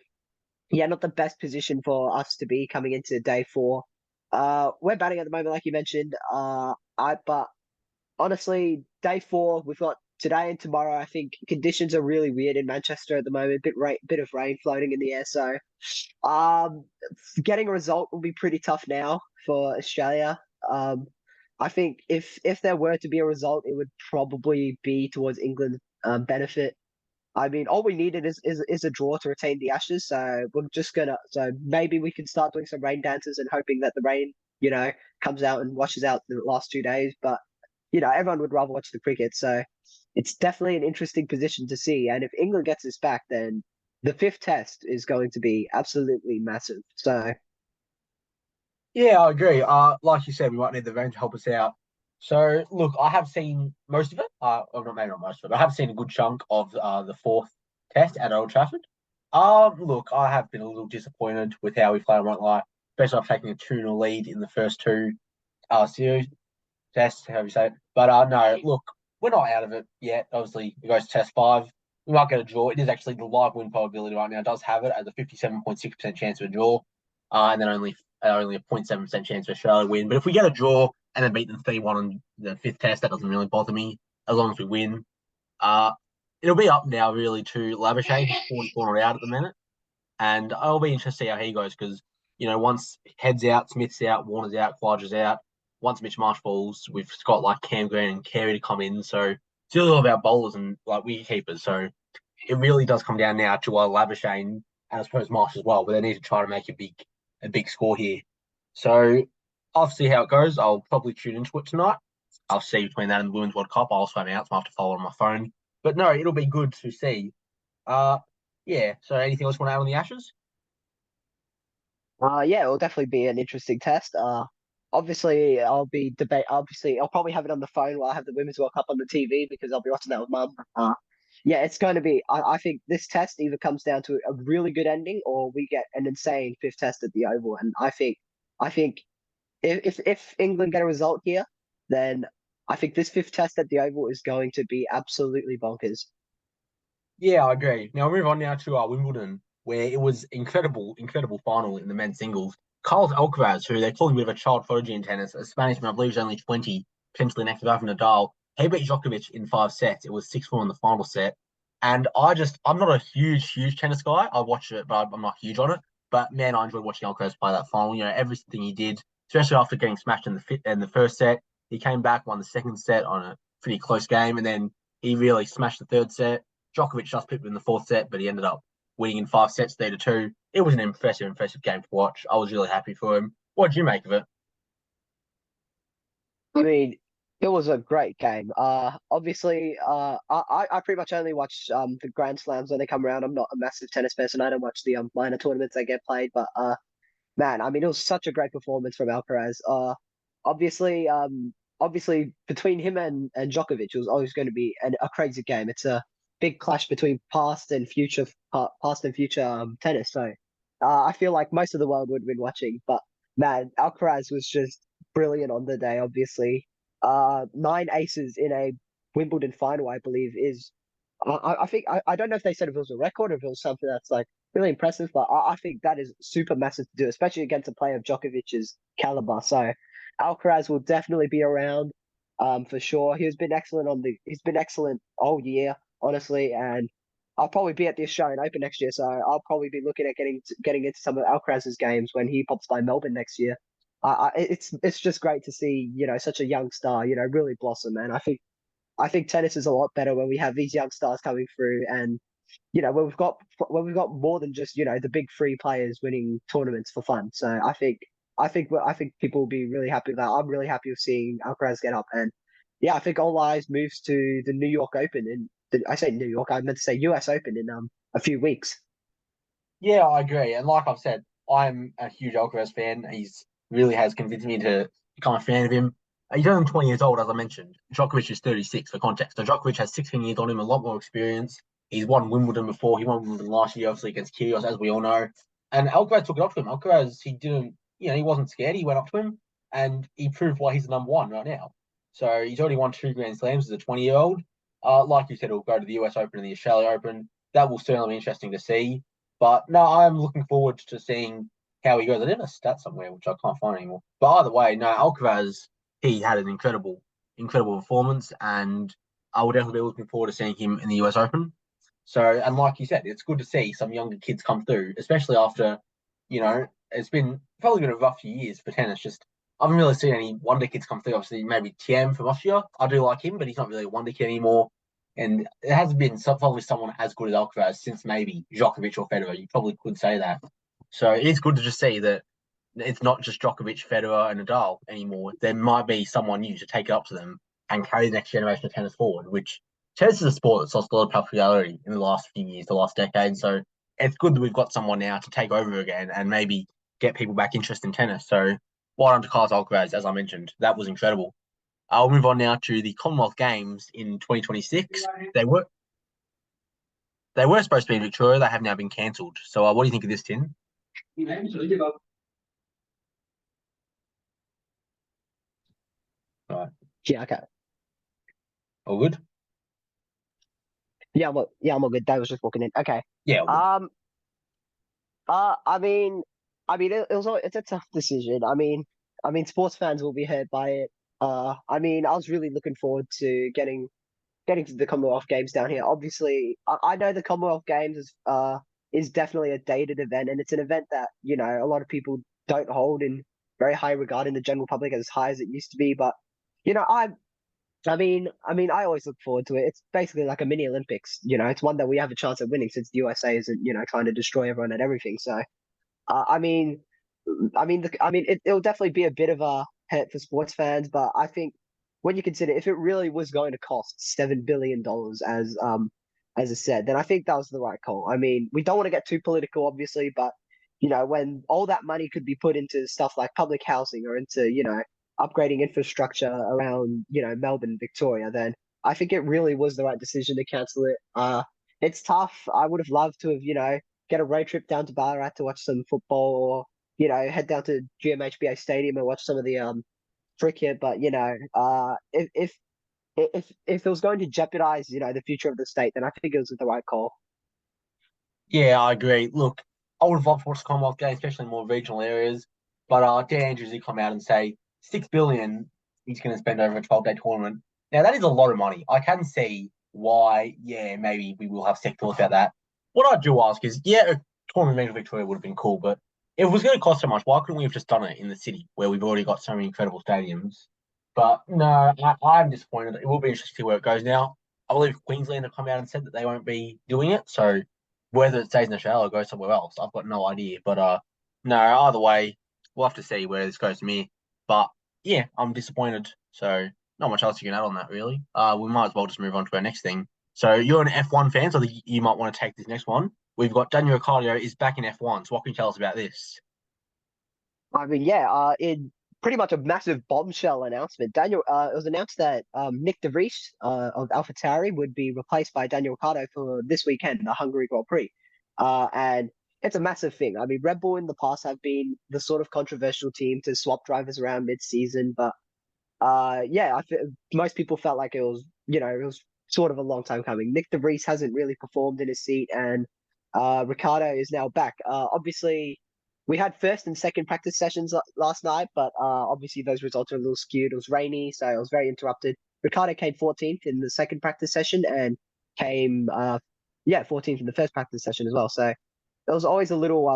yeah, not the best position for us to be coming into day four. We're batting at the moment, like you mentioned. But honestly, day four, we've got today and tomorrow. I think conditions are really weird in Manchester at the moment. Bit of rain floating in the air. So, um, getting a result will be pretty tough now for Australia. Um, I think if there were to be a result, it would probably be towards England's benefit. I mean, all we needed is a draw to retain the Ashes. So maybe we can start doing some rain dances and hoping that the rain, comes out and washes out the last 2 days. But everyone would rather watch the cricket. So it's definitely an interesting position to see. And if England gets this back, then the fifth test is going to be absolutely massive. So Yeah, I agree. Like you said, we might need the rain to help us out. So, look, I have seen most of it. Well, not maybe not most of it. I have seen a good chunk of the fourth test at Old Trafford. Look, I have been a little disappointed with how we played. I won't lie, especially after taking a 2-0 lead in the first two series tests, however you say it. But no, look, we're not out of it yet. Obviously, it goes to test five. We might get a draw. It is actually the live win probability right now. It does have it as a 57.6% chance of a draw, and then only a 0.7% chance of Australia win. But if we get a draw and then beat them 3-1 on the fifth test, that doesn't really bother me as long as we win. Uh, it'll be up now really to Labuschagne, who's 44 out at the minute, and I'll be interested to see how he goes because once Head's out, Smith's out, Warner's out, Clarge's out. Once Mitch Marsh falls, we've got like Cam Green and Carey to come in. So it's really all about bowlers and like wicket keepers. So it really does come down now to Labuschagne and I suppose Marsh as well. But they need to try to make a big score here. So I'll see how it goes. I'll probably tune into it tonight. I'll see between that and the Women's World Cup. I'll also have out, so I have to follow on my phone. But no, it'll be good to see. Uh, yeah. So anything else you want to add on the Ashes? yeah, it'll definitely be an interesting test. Obviously, I'll be debate. Obviously, I'll probably have it on the phone while I have the Women's World Cup on the TV because I'll be watching that with mum. Yeah, it's going to be. I think this test either comes down to a really good ending or we get an insane fifth test at the Oval. And I think if England get a result here, then I think this fifth test at the Oval is going to be absolutely bonkers. Yeah, I agree. Now we'll move on now to Wimbledon, where it was incredible final in the men's singles. Carlos Alcaraz, who they're calling a bit of a child prodigy in tennis, a Spanish man, I believe he's only 20, potentially next to Rafa Nadal. He beat Djokovic in 5 sets. It was 6-4 in the final set. And I'm not a huge tennis guy. I watch it, but I'm not huge on it. But man, I enjoyed watching Alcaraz play that final. Everything he did, especially after getting smashed in the first set. He came back, won the second set on a pretty close game, and then he really smashed the third set. Djokovic just pipped him in the fourth set, but he ended up winning in 5 sets, 3-2. It was an impressive game to watch. I was really happy for him. What did you make of it? I mean, it was a great game. Obviously, I pretty much only watch the Grand Slams when they come around. I'm not a massive tennis person. I don't watch the minor tournaments that get played. But man, I mean, it was such a great performance from Alcaraz. Obviously, obviously between him and Djokovic, it was always going to be a crazy game. It's a big clash between past and future tennis. So, I feel like most of the world would have been watching. But man, Alcaraz was just brilliant on the day. Obviously, nine aces in a Wimbledon final, I believe, is. I think I don't know if they said if it was a record or if it was something that's like really impressive, but I think that is super massive to do, especially against a player of Djokovic's caliber. So Alcaraz will definitely be around, for sure. He's been excellent all year, honestly, and I'll probably be at the Australian Open next year, so I'll probably be looking at getting into some of Alcaraz's games when he pops by Melbourne next year. It's just great to see such a young star really blossom, and I think tennis is a lot better when we have these young stars coming through and when we've got more than just the big three players winning tournaments for fun. So I think people will be really happy with that. I'm really happy with seeing Alcaraz get up, and yeah, I think all eyes moves to the New York Open I say New York, I meant to say US Open in a few weeks. Yeah, I agree. And like I've said, I'm a huge Alcaraz fan. He's really has convinced me to become a fan of him. He's only 20 years old, as I mentioned. Djokovic is 36 for context. So Djokovic has 16 years on him, a lot more experience. He's won Wimbledon before. He won Wimbledon last year, obviously against Kyrgios, as we all know. And Alcaraz took it up to him. Alcaraz, he didn't, he wasn't scared. He went up to him, and he proved why he's the number one right now. So he's already won 2 Grand Slams as a 20-year-old. Like you said, he'll go to the US Open and the Australia Open. That will certainly be interesting to see. But no, I'm looking forward to seeing how he goes. I did a stat somewhere which I can't find anymore. But either way, no, Alcaraz, he had an incredible performance, and I will definitely be looking forward to seeing him in the US Open. So, and like you said, it's good to see some younger kids come through, especially after, it's probably been a rough few years for tennis. Just I haven't really seen any wonder kids come through. Obviously, maybe Tiem from Austria. I do like him, but he's not really a wonder kid anymore. And it hasn't been probably someone as good as Alcaraz since maybe Djokovic or Federer. You probably could say that. So it is good to just see that it's not just Djokovic, Federer, and Nadal anymore. There might be someone new to take it up to them and carry the next generation of tennis forward, which tennis is a sport that's lost a lot of popularity in the last few years, the last decade. So it's good that we've got someone now to take over again and maybe get people back interested in tennis. So well done to Carlos Alcaraz, as I mentioned. That was incredible. I'll move on now to the Commonwealth Games in 2026. They were they were supposed to be in Victoria. They have now been cancelled. So what do you think of this, Tin? All right. Yeah, okay. All good? I'm all good. Dave was just walking in. Okay. Yeah, all good. Um, I mean, it's a tough decision. Sports fans will be hurt by it. I was really looking forward to getting to the Commonwealth Games down here. Obviously, I know the Commonwealth Games is definitely a dated event, and it's an event that a lot of people don't hold in very high regard in the general public as high as it used to be. But you know, I always look forward to it. It's basically like a mini Olympics. It's one that we have a chance at winning since the USA isn't trying to destroy everyone and everything. So uh, I mean, it'll definitely be a bit of a hit for sports fans, but I think when you consider if it really was going to cost $7 billion as I said, then I think that was the right call. I mean, we don't want to get too political, obviously, but when all that money could be put into stuff like public housing or into upgrading infrastructure around Melbourne, Victoria, then I think it really was the right decision to cancel it. It's tough. I would have loved to have get a road trip down to Ballarat to watch some football, or head down to GMHBA Stadium and watch some of the cricket. But if it was going to jeopardize the future of the state, then I think it was the right call. Yeah, I agree. Look, I would have loved to watch the Commonwealth Games, especially in more regional areas. But Dan Andrews did come out and say 6 billion he's going to spend over a 12-day tournament. Now that is a lot of money. I can see why. Yeah, maybe we will have second thoughts about that. What I do ask is, yeah, a tournament in Victoria would have been cool, but if it was going to cost so much, why couldn't we have just done it in the city where we've already got so many incredible stadiums? But no, I'm disappointed. It will be interesting to see where it goes now. I believe Queensland have come out and said that they won't be doing it, so whether it stays in Australia or goes somewhere else, I've got no idea. But no, either way, we'll have to see where this goes from here. But yeah, I'm disappointed. So not much else you can add on that, really. We might as well just move on to our next thing. So you're an F1 fan, so you might want to take this next one. We've got Daniel Ricciardo is back in F1. So what can you tell us about this? In pretty much a massive bombshell announcement. It was announced that Nick De Vries of AlphaTauri would be replaced by Daniel Ricciardo for this weekend, the Hungary Grand Prix. And it's a massive thing. I mean, Red Bull in the past have been the sort of controversial team to swap drivers around mid-season, but most people felt like it was sort of a long time coming. Nick De Vries hasn't really performed in his seat, and Ricardo is now back. Obviously, we had first and second practice sessions last night, but obviously those results are a little skewed. It was rainy, so it was very interrupted. Ricardo came 14th in the second practice session and came 14th in the first practice session as well. So it was always a little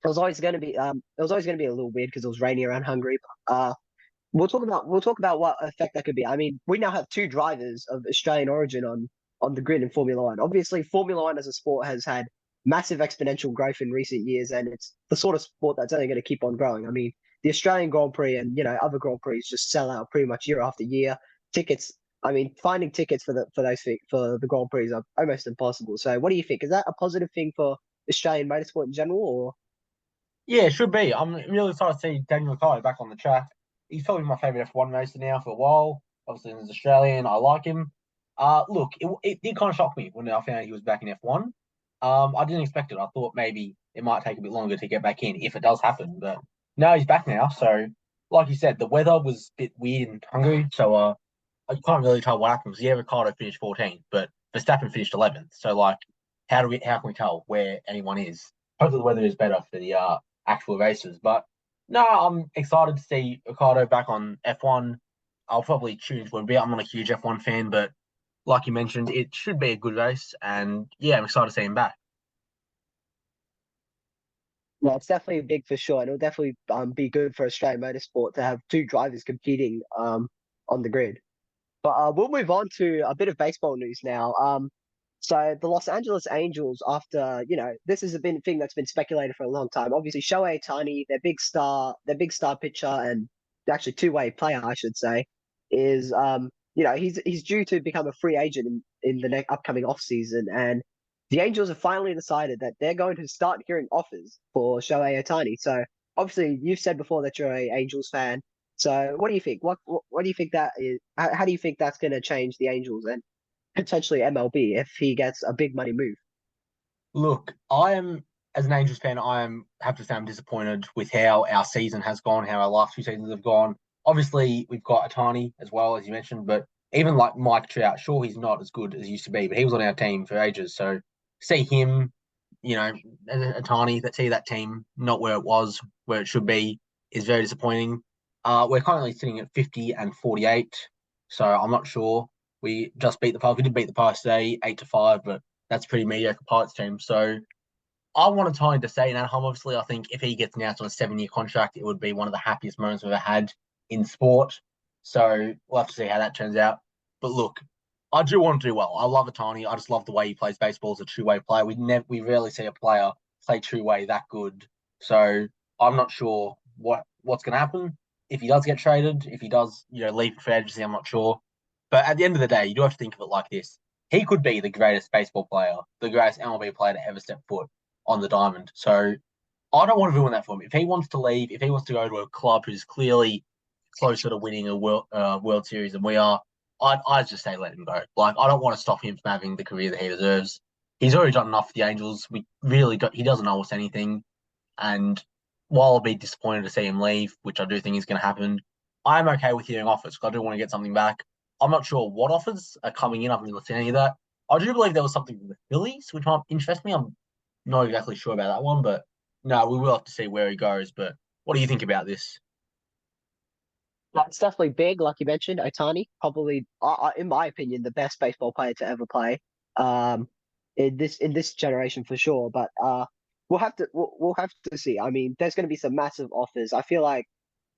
it was always going to be a little weird because it was rainy around Hungary. We'll talk about what effect that could be. I mean, we now have two drivers of Australian origin on the grid in Formula One. Obviously, Formula One as a sport has had massive exponential growth in recent years, and it's the sort of sport that's only going to keep on growing. I mean, the Australian Grand Prix and other Grand Prix just sell out pretty much year after year. Tickets. I mean, finding tickets for the Grand Prix are almost impossible. So, what do you think? Is that a positive thing for Australian motorsport in general, or? Yeah, it should be. I'm really excited to see Daniel Ricciardo back on the track. He's probably my favourite F1 racer now for a while. Obviously, he's Australian. I like him. Look, it did kind of shock me when I found out he was back in F1. I didn't expect it. I thought maybe it might take a bit longer to get back in if it does happen. But no, he's back now. So, like you said, the weather was a bit weird in Hungary. So, I can't really tell what happened. Because yeah, Ricardo finished 14th, but Verstappen finished 11th. So, like, how can we tell where anyone is? Hopefully, the weather is better for the actual races. But no, I'm excited to see Ricardo back on F1. I'll probably choose for a bit. I'm not a huge F1 fan, but like you mentioned, it should be a good race. And yeah, I'm excited to see him back. Yeah, it's definitely big for sure, and it'll definitely be good for Australian motorsport to have two drivers competing on the grid. But we'll move on to a bit of baseball news now. So the Los Angeles Angels, after this has been a thing that's been speculated for a long time. Obviously, Shohei Ohtani, their big star pitcher, and actually two-way player, I should say, is he's due to become a free agent in the next upcoming off season, and the Angels have finally decided that they're going to start hearing offers for Shohei Ohtani. So obviously, you've said before that you're a Angels fan. So what do you think? What do you think that is? How do you think that's going to change the Angels and potentially MLB if he gets a big money move? Look, I am as an Angels fan, I am have to say I'm disappointed with how our season has gone, how our last few seasons have gone. Obviously, we've got Atani as well, as you mentioned, but even like Mike Trout, sure he's not as good as he used to be, but he was on our team for ages. So see him, as Atani, that see that team not where it was, where it should be, is very disappointing. We're currently sitting at 50 and 48, so I'm not sure. We just beat the Pirates. We did beat the Pirates today, 8-5, but that's pretty mediocre Pirates team. So I want to tie to stay in Anaheim. Obviously, I think if he gets announced on a 7-year contract, it would be one of the happiest moments we've ever had in sport. So we'll have to see how that turns out. But look, I do want to do well. I love Otani. I just love the way he plays baseball as a two-way player. We rarely see a player play two-way that good. So I'm not sure what's going to happen if he does get traded. If he does, leave for agency, I'm not sure. But at the end of the day, you do have to think of it like this: he could be the greatest baseball player, the greatest MLB player to ever step foot on the diamond. So I don't want to ruin that for him. If he wants to leave, if he wants to go to a club who's clearly closer to winning a World Series than we are, I'd just say let him go. Like I don't want to stop him from having the career that he deserves. He's already done enough for the Angels. He doesn't owe us anything. And while I'll be disappointed to see him leave, which I do think is going to happen, I'm okay with hearing offers because I do want to get something back. I'm not sure what offers are coming in. I haven't really seen any of that. I do believe there was something from the Phillies, which might interest me. I'm not exactly sure about that one, but no, we will have to see where he goes. But what do you think about this? That's definitely big, like you mentioned. Otani, probably, in my opinion, the best baseball player to ever play. Um, in this generation for sure. But we'll have to see. I mean, there's going to be some massive offers. I feel like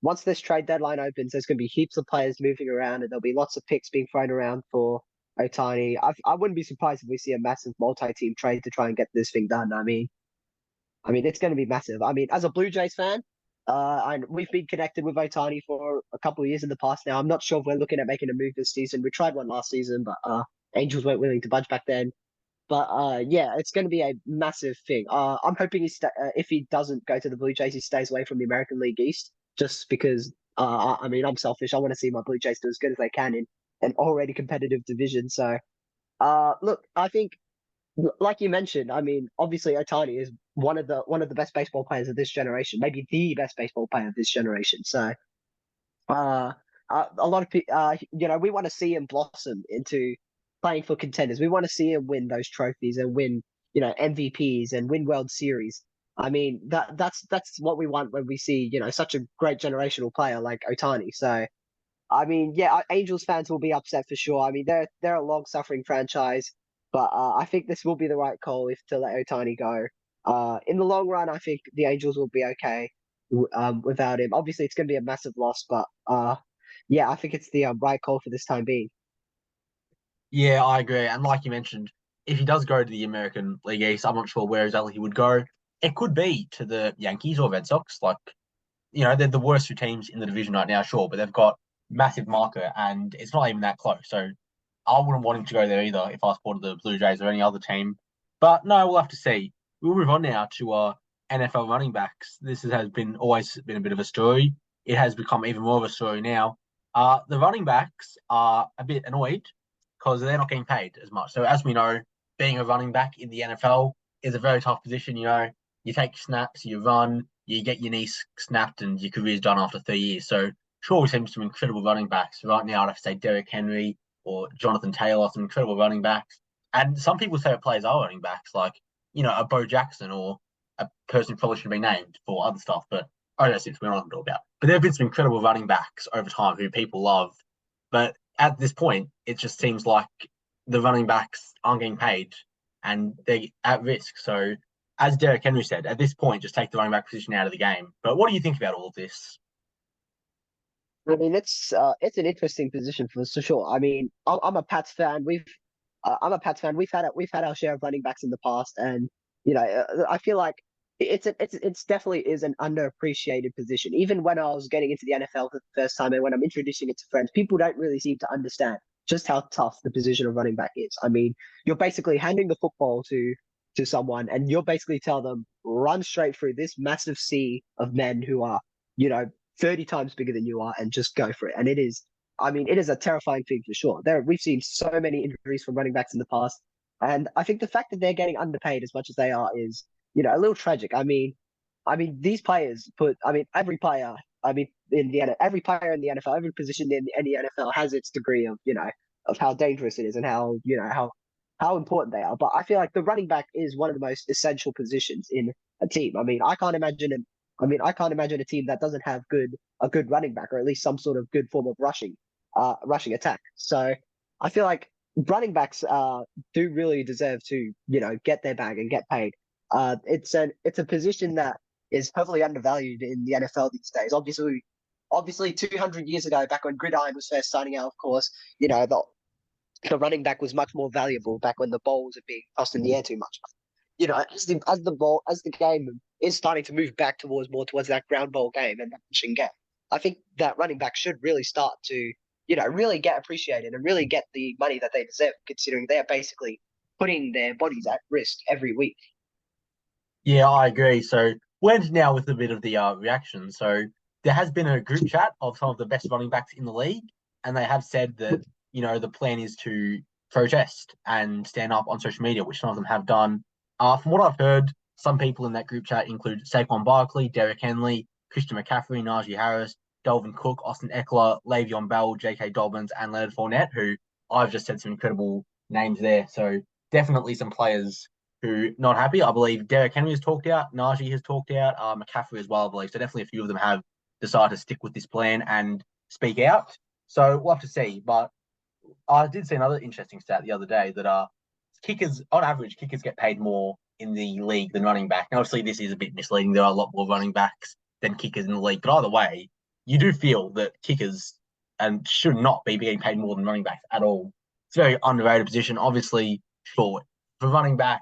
once this trade deadline opens, there's going to be heaps of players moving around, and there'll be lots of picks being thrown around for Otani. I wouldn't be surprised if we see a massive multi-team trade to try and get this thing done. I mean, it's going to be massive. I mean, as a Blue Jays fan, and we've been connected with Otani for a couple of years in the past now. I'm not sure if we're looking at making a move this season. We tried one last season, but Angels weren't willing to budge back then. But yeah, it's going to be a massive thing. I'm hoping if he doesn't go to the Blue Jays, he stays away from the American League East, just because. I mean, I'm selfish. I want to see my Blue Jays do as good as they can in an already competitive division. So, look, I think like you mentioned, I mean, obviously Otani is one of the best baseball players of this generation, maybe the best baseball player of this generation. So, uh, a lot of people, we want to see him blossom into playing for contenders. We want to see him win those trophies and win, MVPs and win World Series. I mean, that's what we want when we see, such a great generational player like Otani. So, I mean, yeah, Angels fans will be upset for sure. I mean, they're a long suffering franchise, but I think this will be the right call if to let Otani go. In the long run, I think the Angels will be okay without him. Obviously, it's going to be a massive loss, but yeah, I think it's the right call for this time being. Yeah, I agree. And like you mentioned, if he does go to the American League East, I'm not sure where exactly he would go. It could be to the Yankees or Red Sox. Like, they're the worst two teams in the division right now, sure, but they've got massive market and it's not even that close. So I wouldn't want him to go there either if I supported the Blue Jays or any other team. But no, we'll have to see. We'll move on now to NFL running backs. This has been always been a bit of a story. It has become even more of a story now. The running backs are a bit annoyed because they're not getting paid as much. So as we know, being a running back in the NFL is a very tough position. You take snaps, you run, you get your knee snapped, and your career's done after 3 years. So sure, we've seen some incredible running backs. Right now, I'd have to say Derrick Henry or Jonathan Taylor, some incredible running backs. And some people's favorite players are running backs, like, a Bo Jackson or a person who probably should be named for other stuff. But that's it. We're not going to talk about. But there have been some incredible running backs over time who people love. But at this point, it just seems like the running backs aren't getting paid and they're at risk. So, as Derrick Henry said, at this point, just take the running back position out of the game. But what do you think about all of this? I mean, it's an interesting position for sure. I mean, I'm a Pats fan. I'm a Pats fan. We've had our share of running backs in the past, and I feel like it's definitely is an underappreciated position. Even when I was getting into the NFL for the first time, and when I'm introducing it to friends, people don't really seem to understand just how tough the position of running back is. I mean, you're basically handing the football to someone, and you're basically tell them run straight through this massive sea of men who are, you know, 30 times bigger than you are, and just go for it. And it is, I mean, it is a terrifying thing for sure. We've seen so many injuries from running backs in the past, and I think the fact that they're getting underpaid as much as they are is, a little tragic. I mean, these players put. I mean, every player. I mean, every player in the NFL, every position in the NFL has its degree of, of how dangerous it is and how, how important they are. But I feel like the running back is one of the most essential positions in a team. I can't imagine a team that doesn't have a good running back, or at least some sort of good form of rushing attack. So I feel like running backs do really deserve to, get their bag and get paid. It's a position that is heavily undervalued in the NFL these days. Obviously, 200 years ago, back when gridiron was first starting out, of course, the running back was much more valuable back when the balls are being tossed in the air too much. As the game is starting to move back towards that ground ball game and that pushing game, I think that running back should really start to, really get appreciated and really get the money that they deserve, considering they are basically putting their bodies at risk every week. Yeah, I agree. So we're into now with a bit of the reaction. So there has been a group chat of some of the best running backs in the league, and they have said that the plan is to protest and stand up on social media, which some of them have done. From what I've heard, some people in that group chat include Saquon Barkley, Derrick Henley, Christian McCaffrey, Najee Harris, Dalvin Cook, Austin Eckler, Le'Veon Bell, J.K. Dobbins, and Leonard Fournette, who I've just said some incredible names there. So definitely some players who not happy. I believe Derrick Henry has talked out, Najee has talked out, McCaffrey as well, I believe. So definitely a few of them have decided to stick with this plan and speak out. So we'll have to see. But I did see another interesting stat the other day that kickers, on average, kickers get paid more in the league than running back. And obviously, this is a bit misleading. There are a lot more running backs than kickers in the league. But either way, you do feel that kickers and should not be getting paid more than running backs at all. It's a very underrated position. Obviously, sure, for running back,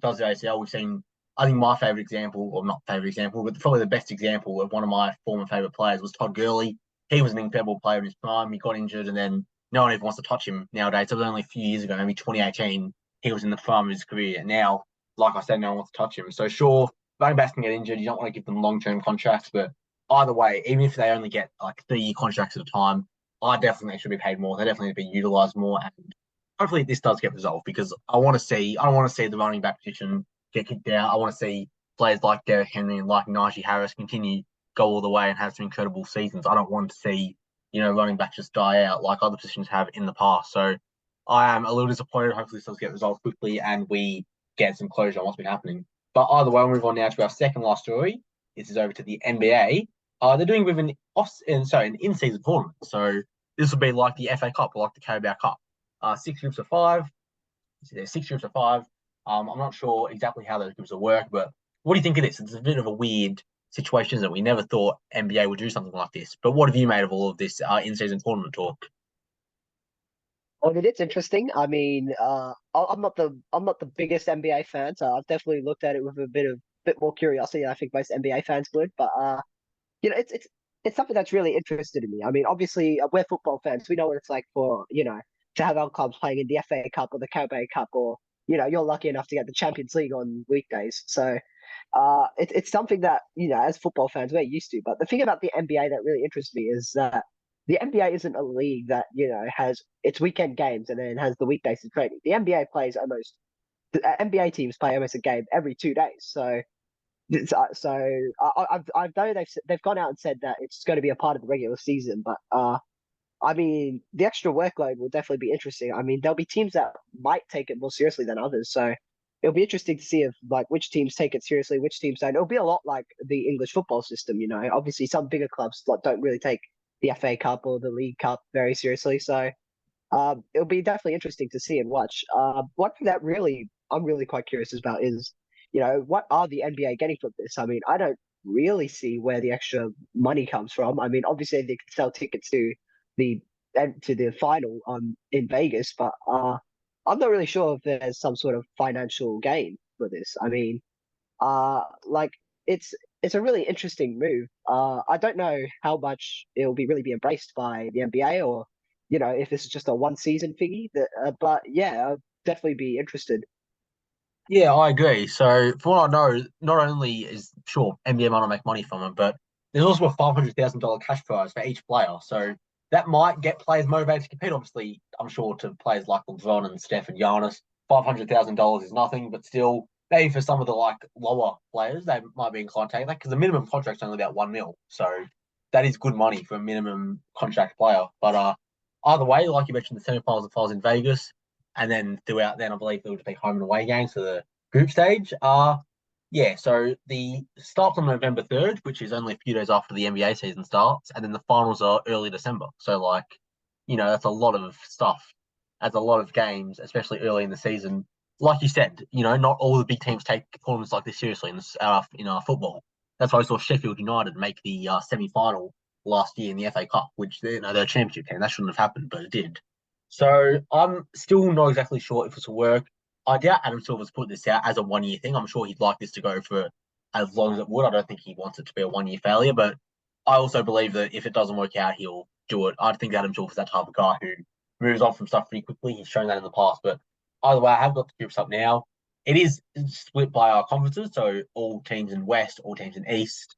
does the ACL. We've seen, I think my favorite example, or not favorite example, but probably the best example of one of my former favorite players was Todd Gurley. He was an incredible player in his prime. He got injured, and then no one even wants to touch him nowadays. It was only a few years ago, maybe 2018, he was in the prime of his career. And now, like I said, no one wants to touch him. So sure, running backs can get injured. You don't want to give them long-term contracts, but either way, even if they only get like 3-year contracts at a time, I definitely think they should be paid more. They definitely need to be utilized more. And hopefully this does get resolved because I don't want to see the running back position get kicked out. I want to see players like Derrick Henry and like Najee Harris continue go all the way and have some incredible seasons. I don't want to see, running backs just die out like other positions have in the past. So I am a little disappointed. Hopefully this does get resolved quickly and we get some closure on what's been happening. But either way, we'll move on now to our second last story. This is over to the NBA. They're doing with an in-season tournament. So this will be like the FA Cup or like the Carabao Cup. 6 groups of 5. There's 6 groups of 5. I'm not sure exactly how those groups will work, but what do you think of this? It's a bit of a weird situation that we never thought NBA would do something like this. But what have you made of all of this in-season tournament talk? I mean, it's interesting. I mean, I'm not the biggest NBA fan, so I've definitely looked at it with a bit more curiosity than I think most NBA fans would. But it's something that's really interested in me. I mean, obviously, we're football fans. We know what it's like for, to have our clubs playing in the FA Cup or the Carabao Cup, or, you're lucky enough to get the Champions League on weekdays. So it's something that, as football fans, we're used to. But the thing about the NBA that really interests me is that the NBA isn't a league that, has its weekend games and then has the weekdays of training. The NBA plays almost, the NBA teams play almost a game every 2 days. I know they've gone out and said that it's going to be a part of the regular season, but I mean the extra workload will definitely be interesting. I mean there'll be teams that might take it more seriously than others, so it'll be interesting to see if like which teams take it seriously, which teams don't. It'll be a lot like the English football system, Obviously, some bigger clubs like, don't really take the FA Cup or the League Cup very seriously, so it'll be definitely interesting to see and watch. One thing that really I'm really quite curious about is, what are the NBA getting from this? I mean, I don't really see where the extra money comes from. I mean, obviously they can sell tickets the to the final in Vegas, but I'm not really sure if there's some sort of financial gain for this. I mean, like it's it's a really interesting move. I don't know how much it'll be really be embraced by the NBA or if this is just a one season thingy. But yeah, I'd definitely be interested. Yeah, I agree. So, for what I know, not only is sure NBA might not make money from it, but there's also a $500,000 cash prize for each player. So that might get players motivated to compete. Obviously, I'm sure to players like LeBron and Steph and Giannis, $500,000 is nothing, but still, maybe for some of the like lower players, they might be inclined to take that because the minimum contract's only about 1 mil. So that is good money for a minimum contract player. But either way, like you mentioned, the semifinals and finals in Vegas. And then throughout then, I believe there would be home and away games for the group stage. Yeah, so the starts on November 3rd, which is only a few days after the NBA season starts, and then the finals are early December. So that's a lot of stuff. That's a lot of games, especially early in the season. Like you said, not all the big teams take tournaments like this seriously in our football. That's why I saw Sheffield United make the semi-final last year in the FA Cup, which they're a championship team. That shouldn't have happened, but it did. So I'm still not exactly sure if this will work. I doubt Adam Silver's put this out as a 1 year thing. I'm sure he'd like this to go for as long as it would. I don't think he wants it to be a 1 year failure, but I also believe that if it doesn't work out, he'll do it. I think Adam Silver's that type of guy who moves on from stuff pretty quickly. He's shown that in the past. But either way, I have got the groups up now. It is split by our conferences, so all teams in West, all teams in East.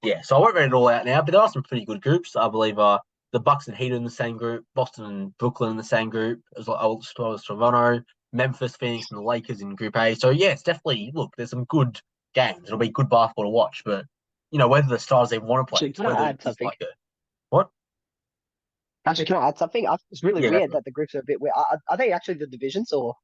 Yeah, so I won't read it all out now, but there are some pretty good groups. I believe the Bucks and Heat are in the same group, Boston and Brooklyn in the same group, well as Toronto, Memphis, Phoenix, and the Lakers in Group A. So yeah, it's definitely there's some good games. It'll be good basketball to watch, but whether the stars even want to play, Actually, it's can I whether add it's something? like a what? Actually, can I add something? It's really Yeah, go weird for it. that the groups are a bit weird. Are they actually the divisions or?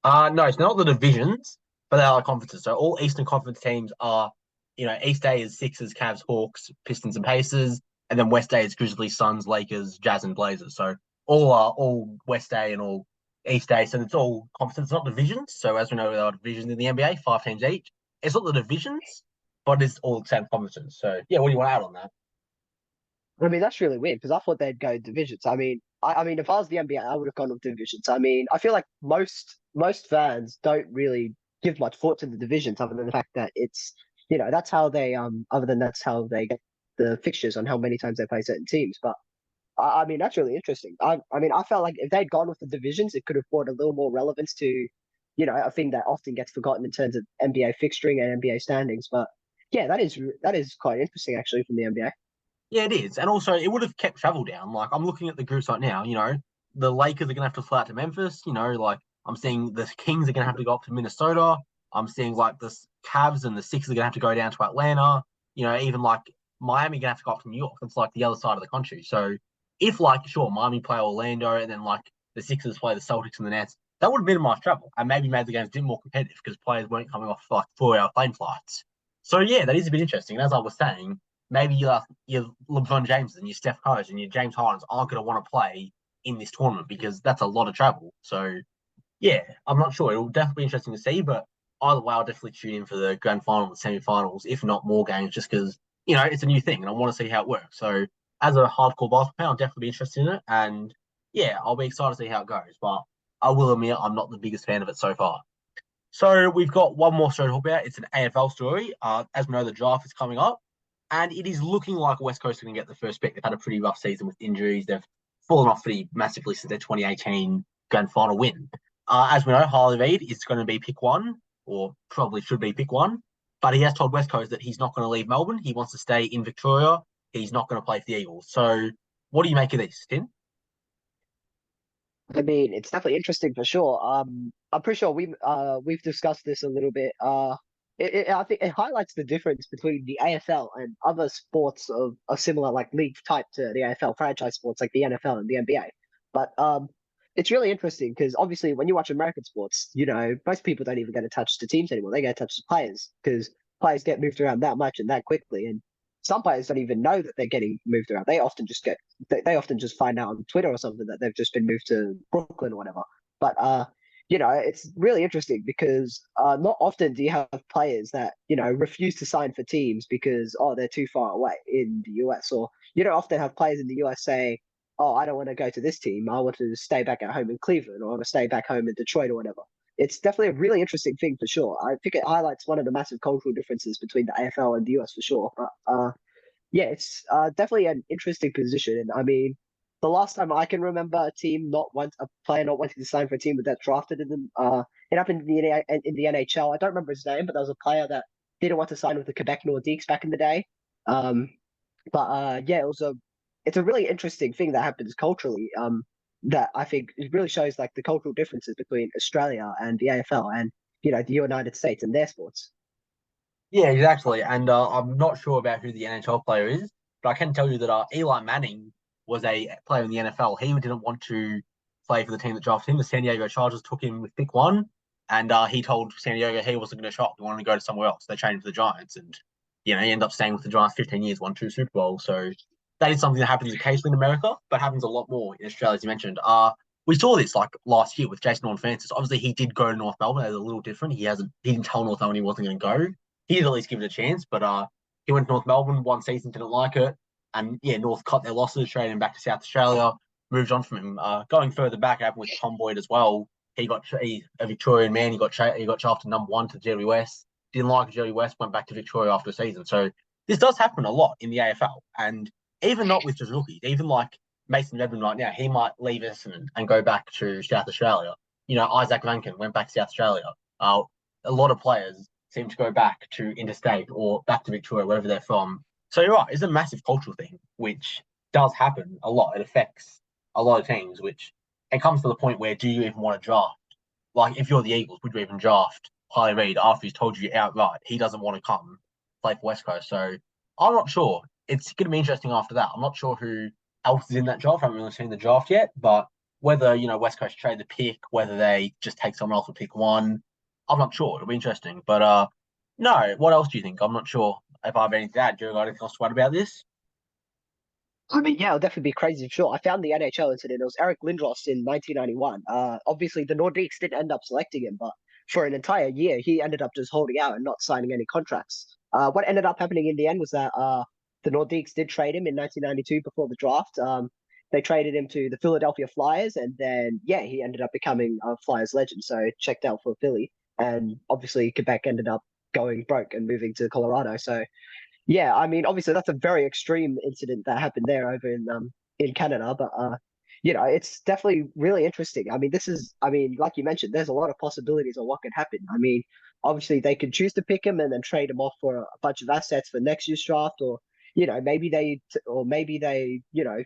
No, it's not the divisions, but they are conferences. So all Eastern Conference teams are, East A is Sixers, Cavs, Hawks, Pistons, and Pacers, and then West A is Grizzlies, Suns, Lakers, Jazz, and Blazers. So all are all West A and all East A. So it's all conferences, not divisions. So as we know, there are divisions in the NBA, 5 teams each. It's not the divisions, but it's all the same conferences. So yeah, what do you want to add on that? I mean, that's really weird because I thought they'd go divisions. I mean, if I was the NBA, I would have gone with divisions. I mean, I feel like most fans don't really give much thought to the divisions, other than the fact that that's how they other than that's how they get the fixtures on how many times they play certain teams. But I mean, that's really interesting. I mean, I felt like if they'd gone with the divisions, it could have brought a little more relevance to, a thing that often gets forgotten in terms of NBA fixturing and NBA standings. But yeah, that is quite interesting actually from the NBA. Yeah, it is. And also, it would have kept travel down. Like, I'm looking at the groups right now, the Lakers are going to have to fly out to Memphis. Like, I'm seeing the Kings are going to have to go up to Minnesota. I'm seeing, like, the Cavs and the Sixers are going to have to go down to Atlanta. Even, like, Miami going to have to go up to New York. It's, like, the other side of the country. So, if, like, sure, Miami play Orlando and then, like, the Sixers play the Celtics and the Nets, that would have minimized travel and maybe made the games a bit more competitive because players weren't coming off, like, 4 hour plane flights. So, yeah, that is a bit interesting. And as I was saying, maybe your LeBron James and your Steph Curry and your James Hardens aren't going to want to play in this tournament because that's a lot of travel. So yeah, I'm not sure. It'll definitely be interesting to see, but either way, I'll definitely tune in for the grand final and semi-finals, if not more games, just because it's a new thing and I want to see how it works. So as a hardcore basketball fan, I'll definitely be interested in it, and yeah, I'll be excited to see how it goes. But I will admit, I'm not the biggest fan of it so far. So we've got one more story to talk about. It's an AFL story. As we know, the draft is coming up, and it is looking like West Coast are going to get the first pick. They've had a pretty rough season with injuries. They've fallen off pretty massively since their 2018 grand final win. As we know, Harley Reid is going to be pick one, or probably should be pick one, but he has told West Coast that he's not going to leave Melbourne. He wants to stay in Victoria. He's not going to play for the Eagles. So what do you make of this, Tim? I mean, it's definitely interesting for sure. I'm pretty sure we've discussed this a little bit. I think it highlights the difference between the AFL and other sports of a similar like league type to the AFL franchise sports like the NFL and the NBA. But it's really interesting because obviously when you watch American sports, most people don't even get to touch the teams anymore. They get to touch the players because players get moved around that much and that quickly, and some players don't even know that they're getting moved around. They often just find out on Twitter or something that they've just been moved to Brooklyn or whatever. But it's really interesting because not often do you have players that refuse to sign for teams because they're too far away in the US, or you don't often have players in the US say, "Oh, I don't want to go to this team. I want to stay back at home in Cleveland, or I want to stay back home in Detroit or whatever." It's definitely a really interesting thing for sure. I think it highlights one of the massive cultural differences between the AFL and the US for sure. But yeah, it's definitely an interesting position. And I mean, the last time I can remember a player not wanting to sign for a team that drafted him. It happened in the NHL. I don't remember his name, but there was a player that didn't want to sign with the Quebec Nordiques back in the day. Um, but yeah, it's a really interesting thing that happens culturally. That I think it really shows like the cultural differences between Australia and the AFL and the United States and their sports. Yeah, exactly. And I'm not sure about who the NHL player is, but I can tell you that Eli Manning was a player in the NFL. He didn't want to play for the team that drafted him. The San Diego Chargers took him with pick one, and he told San Diego he wasn't going to shop. He wanted to go to somewhere else. They traded him to the Giants, and he ended up staying with the Giants 15 years, won two Super Bowls. So that is something that happens occasionally in America, but happens a lot more in Australia, as you mentioned. We saw this like last year with Jason Horne-Francis. Obviously, he did go to North Melbourne. It was a little different. He didn't tell North Melbourne he wasn't going to go. He did at least give it a chance, but he went to North Melbourne one season, didn't like it, and yeah, North cut their losses, traded him back to South Australia, moved on from him. Going further back, happened with Tom Boyd as well. He's a Victorian man. He got drafted number one to GWS. Didn't like GWS, went back to Victoria after a season. So this does happen a lot in the AFL, and even not with just rookies, even like Mason Redmond right now, he might leave Essendon and go back to South Australia. Isaac Rankin went back to South Australia. A lot of players seem to go back to interstate or back to Victoria, wherever they're from. So you're right, it's a massive cultural thing, which does happen a lot. It affects a lot of teams, which it comes to the point where do you even want to draft? Like, if you're the Eagles, would you even draft Harley Reid after he's told you outright he doesn't want to come play for West Coast? So I'm not sure. It's going to be interesting after that. I'm not sure who else is in that draft. I haven't really seen the draft yet, but whether, West Coast trade the pick, whether they just take someone else with pick one, I'm not sure. It'll be interesting. But no, what else do you think? I'm not sure if I have anything to add. Do you have anything else to add about this? I mean, yeah, it'll definitely be crazy for sure. I found the NHL incident. It was Eric Lindros in 1991. Obviously, the Nordiques didn't end up selecting him, but for an entire year, he ended up just holding out and not signing any contracts. What ended up happening in the end was that the Nordiques did trade him in 1992 before the draft. They traded him to the Philadelphia Flyers, and then, yeah, he ended up becoming a Flyers legend. So it checked out for Philly. And obviously, Quebec ended up going broke and moving to Colorado. So yeah, I mean, obviously that's a very extreme incident that happened there over in Canada, but it's definitely really interesting. I mean, like you mentioned, there's a lot of possibilities of what could happen. I mean, obviously they could choose to pick him and then trade him off for a bunch of assets for next year's draft, or maybe they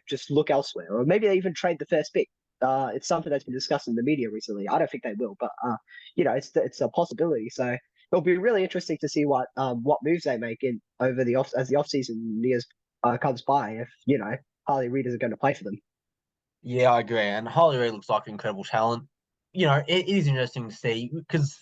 just look elsewhere, or maybe they even trade the first pick. It's something that's been discussed in the media recently. I don't think they will, but it's a possibility. So it'll be really interesting to see what moves they make in over the off season years comes by. If Harley Reid isn't going to play for them. Yeah, I agree. And Harley Reid looks like an incredible talent. It is interesting to see because,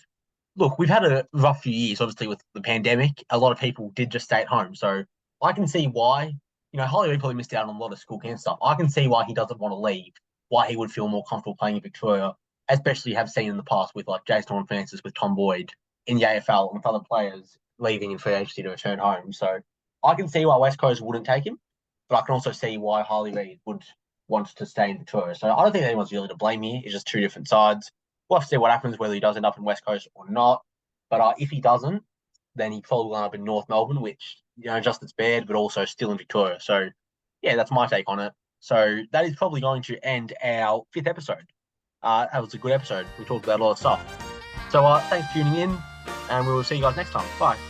look, we've had a rough few years, obviously, with the pandemic. A lot of people did just stay at home. So I can see why, Harley Reid probably missed out on a lot of school camp stuff. I can see why he doesn't want to leave, why he would feel more comfortable playing in Victoria, especially have seen in the past with like Jason Horne-Francis, with Tom Boyd in the AFL, and with other players leaving in free agency to return home. So I can see why West Coast wouldn't take him, but I can also see why Harley Reid would want to stay in Victoria. So I don't think anyone's really to blame here. It's just two different sides. We'll have to see what happens, whether he does end up in West Coast or not. But if he doesn't, then he probably will end up in North Melbourne, which, just as bad, but also still in Victoria. So, yeah, that's my take on it. So that is probably going to end our fifth episode. That was a good episode. We talked about a lot of stuff. So thanks for tuning in, and we will see you guys next time. Bye.